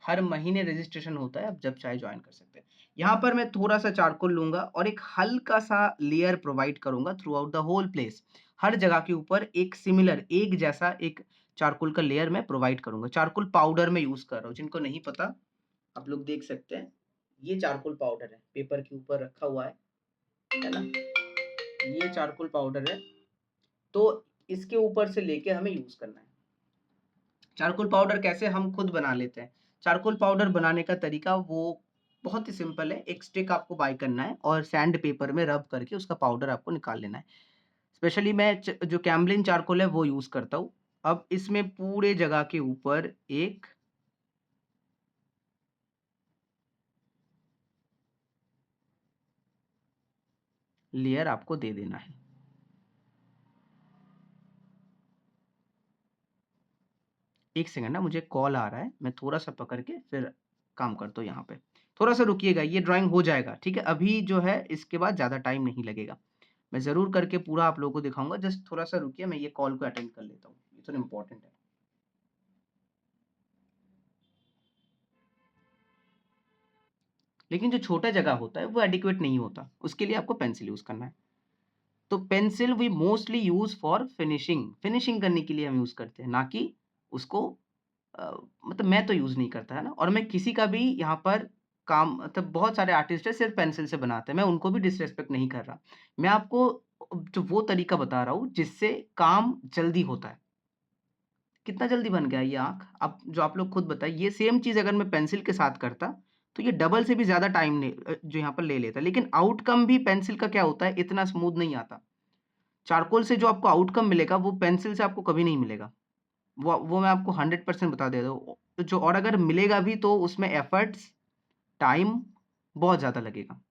हर महीने रजिस्ट्रेशन होता है, आप जब चाहे जॉइन कर सकते हैं। यहाँ पर मैं थोड़ा-सा चारकोल लूँगा और एक हल्का-सा लेयर प्रोवाइड करूँगा throughout the whole place. हर जगह के ऊपर एक सिमिलर, एक जैसा एक चारकोल का लेयर मैं प्रोवाइड करूँगा। चारकोल पाउडर मैं यूज़ कर रहा हूँ, जिनको नहीं पता, आप लोग देख सकते हैं। ये चारकोल पाउडर है, पेपर के ऊपर रखा हुआ है ना? ये चारकोल पाउडर है, तो इसके ऊपर से लेके हमें यूज़ करना है। चारकोल पाउडर कैसे हम खुद बना लेते हैं। चारकोल पाउडर बनाने का तरीका वो बहुत ही सिंपल है। एक स्टिक आपको बाय करना है और सैंड पेपर में रब करके उसका पाउडर आपको निकाल लेना है। स्पेशली मैं जो कैम्लिन चारकोल है वो यूज़ करता हूँ। अब इसमें पूरे जगह के ऊपर एक लेयर आपको दे देना है। एक सेकंड ना, मुझे कॉल आ रहा है, मैं थोड़ा-सा पकड़ के फिर काम करता हूँ यहाँ पे। थोड़ा-सा रुकिएगा, ये ड्राइंग हो जाएगा, ठीक है? अभी जो है इसके बाद ज़्यादा टाइम नहीं लगेगा। मैं ज़रूर करके पूरा आप लोगों को दिखाऊँगा, जस्ट थोड़ा-सा रुकिए, मैं ये कॉल को अटेंड कर लेता हूँ। ये थोड़ा इम्पोर्टेंट है। लेकिन जो छोटा जगह होता है, वो एडिक्वेट नहीं होता, उसके लिए आपको पेंसिल यूज़ करना है। तो pencil we mostly use for finishing, finishing करने के लिए हम यूज़ करते हैं, ना कि उसको अ, मतलब मैं तो यूज़ नहीं करता, है ना? और मैं किसी का भी यहाँ पर काम, मतलब बहुत सारे आर्टिस्ट हैं सिर्फ़ पेंसिल से बनाते हैं, मैं उनको भी डिसरिस्पेक्ट नहीं कर रहा। मैं आपको जो वो तरीका बता रहा हूँ जिससे काम जल्दी होता है। कितना जल्दी बन गया ये आँख? अब जो आप लोग खुद बताइए, ये सेम चीज़ अगर मैं पेंसिल के साथ करता, तो ये डबल से भी ज़्यादा टाइम जो यहाँ पर ले लेता। लेकिन आउटकम भी पेंसिल का क्या होता है, इतना स्मूथ नहीं आता। चारकोल से जो आपको आउटकम मिलेगा, वो पेंसिल से आपको कभी नहीं मिलेगा। वो मैं आपको 100% बता दे रहा हूँ। जो और अगर मिलेगा भी तो उसमें एफर्ट्स, टाइम बहुत ज़्यादा लगेगा।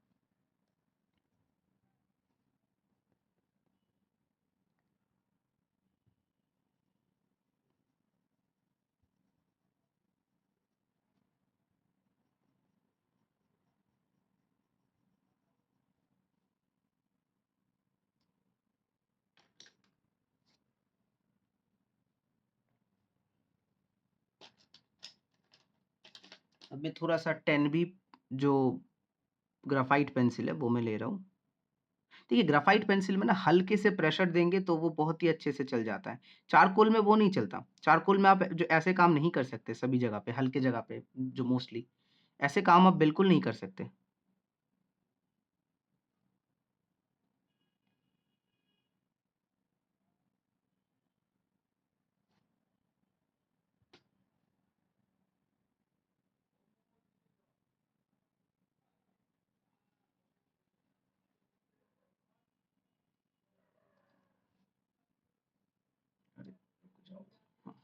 अब मैं थोड़ा-सा 10B जो ग्राफ़ाइट पेंसिल है, वो मैं ले रहा हूँ। देखिए ग्राफ़ाइट पेंसिल में ना हल्के से प्रेशर देंगे तो वो बहुत ही अच्छे से चल जाता है। चारकोल में वो नहीं चलता। चारकोल में आप जो ऐसे काम नहीं कर सकते सभी जगह पे, हल्के जगह पे जो मोस्टली, ऐसे काम आप बिल्कुल नहीं कर सकते। अरे! रुक जाओ। हाँ,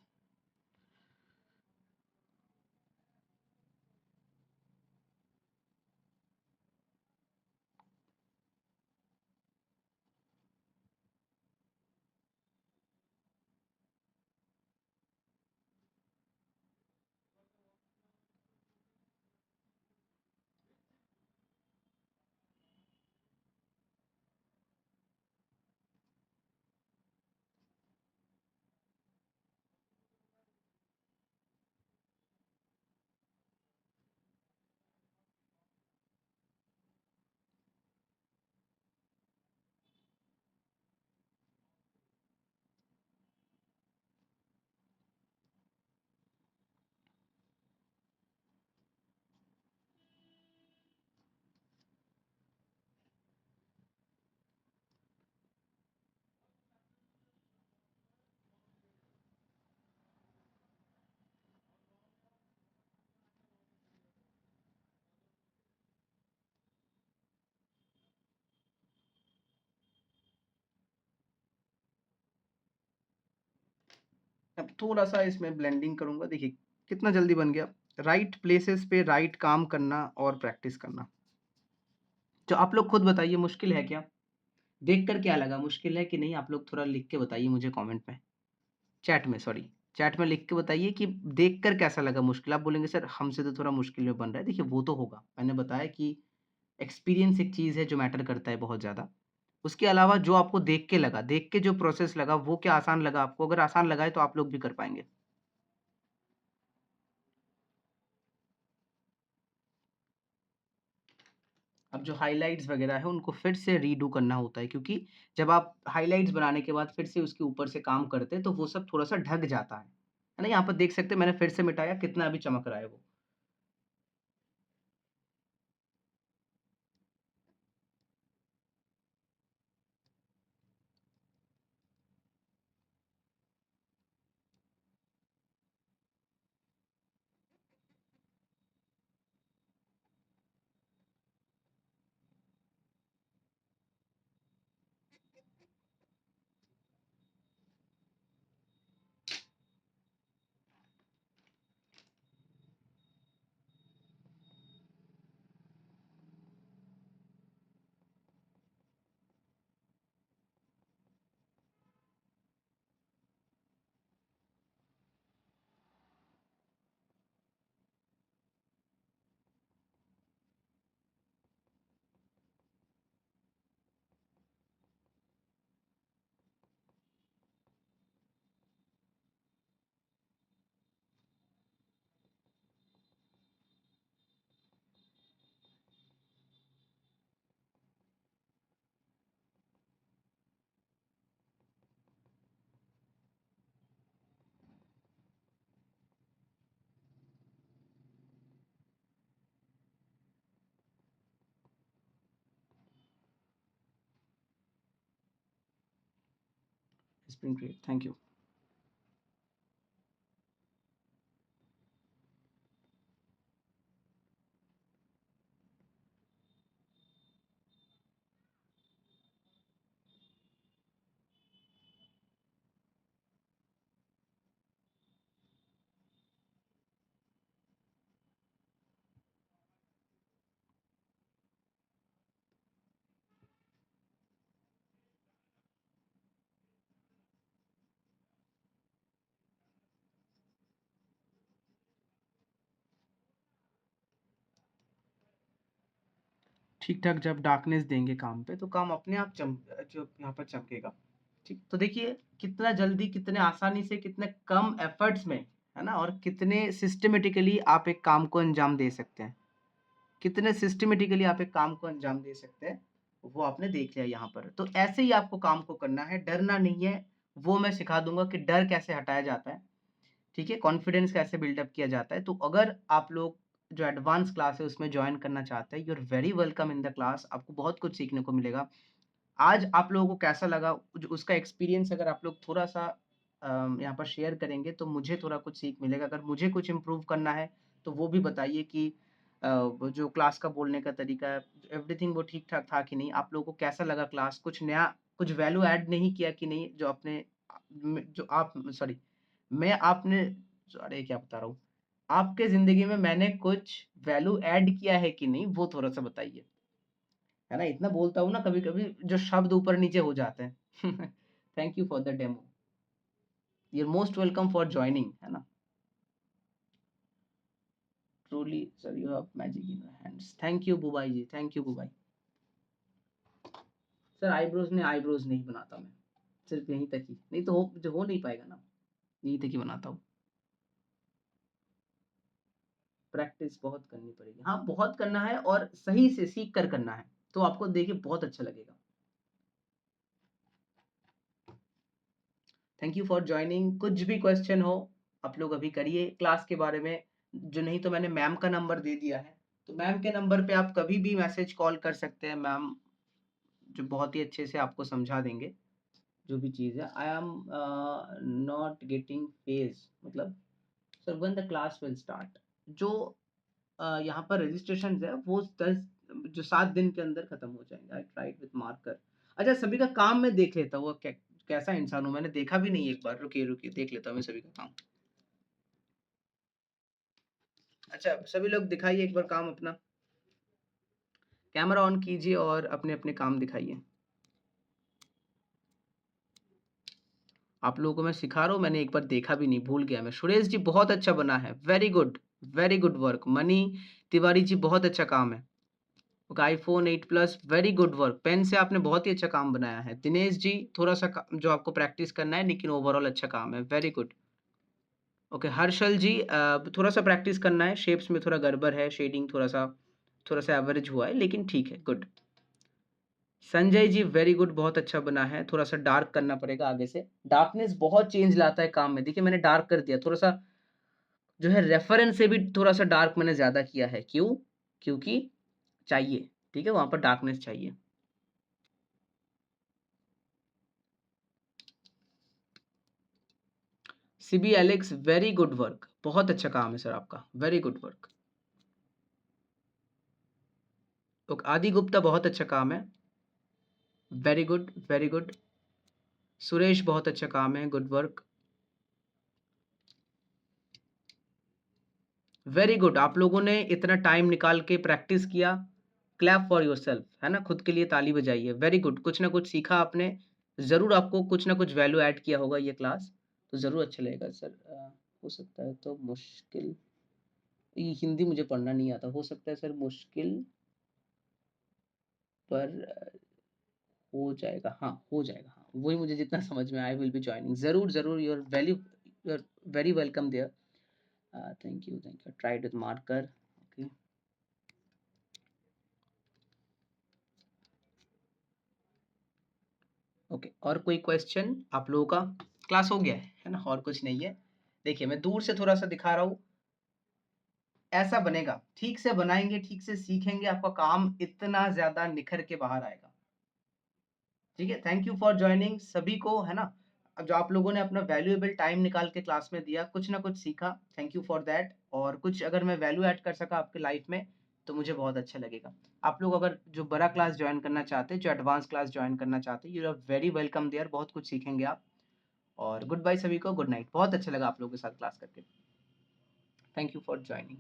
अब थोड़ा-सा इसमें ब्लेंडिंग करूँगा, देखिए कितना जल्दी बन गया। राइट प्लेसेस पे राइट काम करना और प्रैक्टिस करना। तो आप लोग खुद बताइए मुश्किल है क्या? देखकर क्या लगा, मुश्किल है कि नहीं? आप लोग थोड़ा लिख के बताइए मुझे कमेंट में, चैट में सॉरी, चैट में लिख के बताइए कि देखकर कैसा लगा मुश्किल? आप बोलेंगे सर हमसे तो थोड़ा मुश्किल में बन रहा है। देखिए वो तो होगा, मैंने बताया कि एक्सपीरियंस एक चीज़ है जो मैटर करता है बहुत ज़्यादा। उसके अलावा जो आपको देख के लगा, देख के जो प्रोसेस लगा वो क्या आसान लगा आपको? अगर आसान लगा है तो आप लोग भी कर पाएँगे। अब जो हाइलाइट्स वगैरह है उनको फिर से रीडू करना होता है, क्योंकि जब आप हाइलाइट्स बनाने के बाद फिर से उसके ऊपर से काम करते हैं तो वो सब थोड़ा-सा ढक जाता है। है ना? यहाँ पर देख सकते हैं मैंने फिर से मिटाया, कितना अभी चमक रहा है वो। It's been great, thank you. ठीक-ठाक जब डार्कनेस देंगे काम पे, तो काम अपने आप जो यहाँ पर चमकेगा। ठीक, तो देखिए कितना जल्दी, कितने आसानी से, कितने कम एफर्ट्स में, है ना? और कितने सिस्टमैटिकली आप एक काम को अंजाम दे सकते हैं। कितने सिस्टमैटिकली आप एक काम को अंजाम दे सकते हैं, वो आपने देख लिया यहाँ पर। तो ऐसे ही आपको काम को करना है, डरना नहीं है। वो मैं सिखा दूँगा कि डर कैसे हटाया जाता है, ठीक है? कॉन्फिडेंस कैसे बिल्डअप किया जाता है। तो अगर आप लोग जो एडवांस क्लास है उसमें जॉइन करना चाहते हैं, you are very welcome in the class. आपको बहुत कुछ सीखने को मिलेगा। आज आप लोगों को कैसा लगा, उसका एक्सपीरियंस अगर आप लोग थोड़ा-सा यहाँ पर शेयर करेंगे तो मुझे थोड़ा कुछ सीख मिलेगा। अगर मुझे कुछ इम्प्रूव करना है तो वो भी बताइए कि वो जो क्लास का बोलने का तरीका है, एवरीथिंग वो ठीक-ठाक था कि नहीं? आप लोगों को कैसा लगा क्लास? कुछ नया, कुछ वैल्यू ऐड नहीं किया कि नहीं? जो आपने जो आप सॉरी मैं आपने अरे क्या बता रहा हूँ? आपके ज़िंदगी में मैंने कुछ वैल्यू ऐड किया है कि नहीं? वो थोड़ा-सा बताइए। है ना? इतना बोलता हूँ ना कभी-कभी जो शब्द ऊपर-नीचे हो जाते हैं। Thank you for the demo. You are most welcome for joining, है ना? Truly sir you have magic in your hands. Thank you Bubai ji, thank you Bubai. Sir eyebrows नहीं बनाता मैं। सिर्फ यहीं तक ही। नहीं तो हो नहीं पाएगा ना। यहीं तक ही बनाता हूँ। प्रैक्टिस बहुत करनी पड़ेगी। हाँ, बहुत करना है और सही से सीख कर करना है। तो आपको देखिए बहुत अच्छा लगेगा। Thank you for joining. कुछ भी क्वेश्चन हो आप लोग अभी करिए क्लास के बारे में। जो नहीं तो मैंने मैम का नंबर दे दिया है, तो मैम के नंबर पे आप कभी भी मैसेज कॉल कर सकते हैं। मैम जो बहुत ही अच्छे से आपको समझा देंगे जो भी चीज़ है। I am not getting phase मतलब sir when the class will start. जो यहाँ पर रजिस्ट्रेशन है वो 10 जो 7 दिन के अंदर खत्म हो जाएंगे। I tried with marker. अच्छा सभी का काम मैं देख लेता हूँ, क्या कैसा इंसान हूँ, मैंने देखा भी नहीं एक बार। रुकिए देख लेता हूँ मैं सभी का काम। अच्छा सभी लोग दिखाइए एक बार काम अपना, कैमरा ऑन कीजिए और अपने अपने काम दिखाइए। आप लोगों को मैं सिखा रहा हूँ, मैंने एक बार देखा भी नहीं, भूल गया मैं। सुरेश जी बहुत अच्छा बना है, very good work. Mani Tiwari ji बहुत अच्छा काम है। Okay, iPhone 8 plus, very good work. Pen से आपने बहुत ही अच्छा काम बनाया है। दिनेश जी थोड़ा सा जो आपको प्रैक्टिस करना है, लेकिन ओवरऑल अच्छा काम है, वेरी गुड। ओके हर्षल जी थोड़ा सा प्रैक्टिस करना है, शेप्स में थोड़ा गड़बड़ है, शेडिंग थोड़ा सा एवरेज हुआ है, लेकिन ठीक है, good. Sanjay ji very good, बहुत अच्छा बना है। थोड़ा सा डार्क करना पड़ेगा आगे से, डार्कनेस बहुत चेंज लाता है काम में। देखिए मैंने डार्क कर दिया थोड़ा सा, जो है रेफरेंस से भी थोड़ा सा डार्क मैंने ज्यादा किया है। क्यों? क्योंकि चाहिए, ठीक है, वहां पर डार्कनेस चाहिए। CB Alex very good work, बहुत अच्छा काम है सर आपका, वेरी गुड वर्क। तो आदि गुप्ता बहुत अच्छा काम है, very good very good. Suresh बहुत अच्छा काम है, गुड वर्क, वेरी गुड। आप लोगों ने इतना टाइम निकाल के प्रैक्टिस किया, क्लैप फॉर योरसेल्फ, है ना, खुद के लिए ताली बजाइए, वेरी गुड। कुछ ना कुछ सीखा आपने, जरूर आपको कुछ ना कुछ वैल्यू ऐड किया होगा ये क्लास, तो जरूर अच्छा लगेगा सर। हो सकता है तो मुश्किल, ये हिंदी मुझे पढ़ना नहीं आता, हो सकता है सर मुश्किल पर हो जाएगा, हाँ हो जाएगा, हाँ वही मुझे जितना समझ में, आई विल बी ज्वाइनिंग, जरूर जरूर, you are very welcome there. Thank you tried with marker. Okay okay, और कोई क्वेश्चन आप लोगों का? क्लास हो गया है ना, और कुछ नहीं है। देखिए मैं दूर से थोड़ा सा दिखा रहा हूँ, ऐसा बनेगा, ठीक से बनाएंगे, ठीक से सीखेंगे, आपका काम इतना ज्यादा निखर के बाहर आएगा। ठीक है, थैंक यू फॉर ज्वाइनिंग सभी को, है ना। अब जो आप लोगों ने अपना वैल्यूएबल टाइम निकाल के क्लास में दिया, कुछ ना कुछ सीखा, थैंक यू फॉर दैट। और कुछ अगर मैं वैल्यू ऐड कर सका आपके लाइफ में, तो मुझे बहुत अच्छा लगेगा। आप लोग अगर जो बड़ा क्लास ज्वाइन करना चाहते हैं, जो एडवांस क्लास ज्वाइन करना चाहते हैं, you are very welcome there, बहुत कुछ सीखेंगे आप। और गुड बाय सभी को, गुड नाइट, बहुत अच्छा लगा आप लोगों के साथ क्लास करके, थैंक यू फॉर ज्वाइनिंग।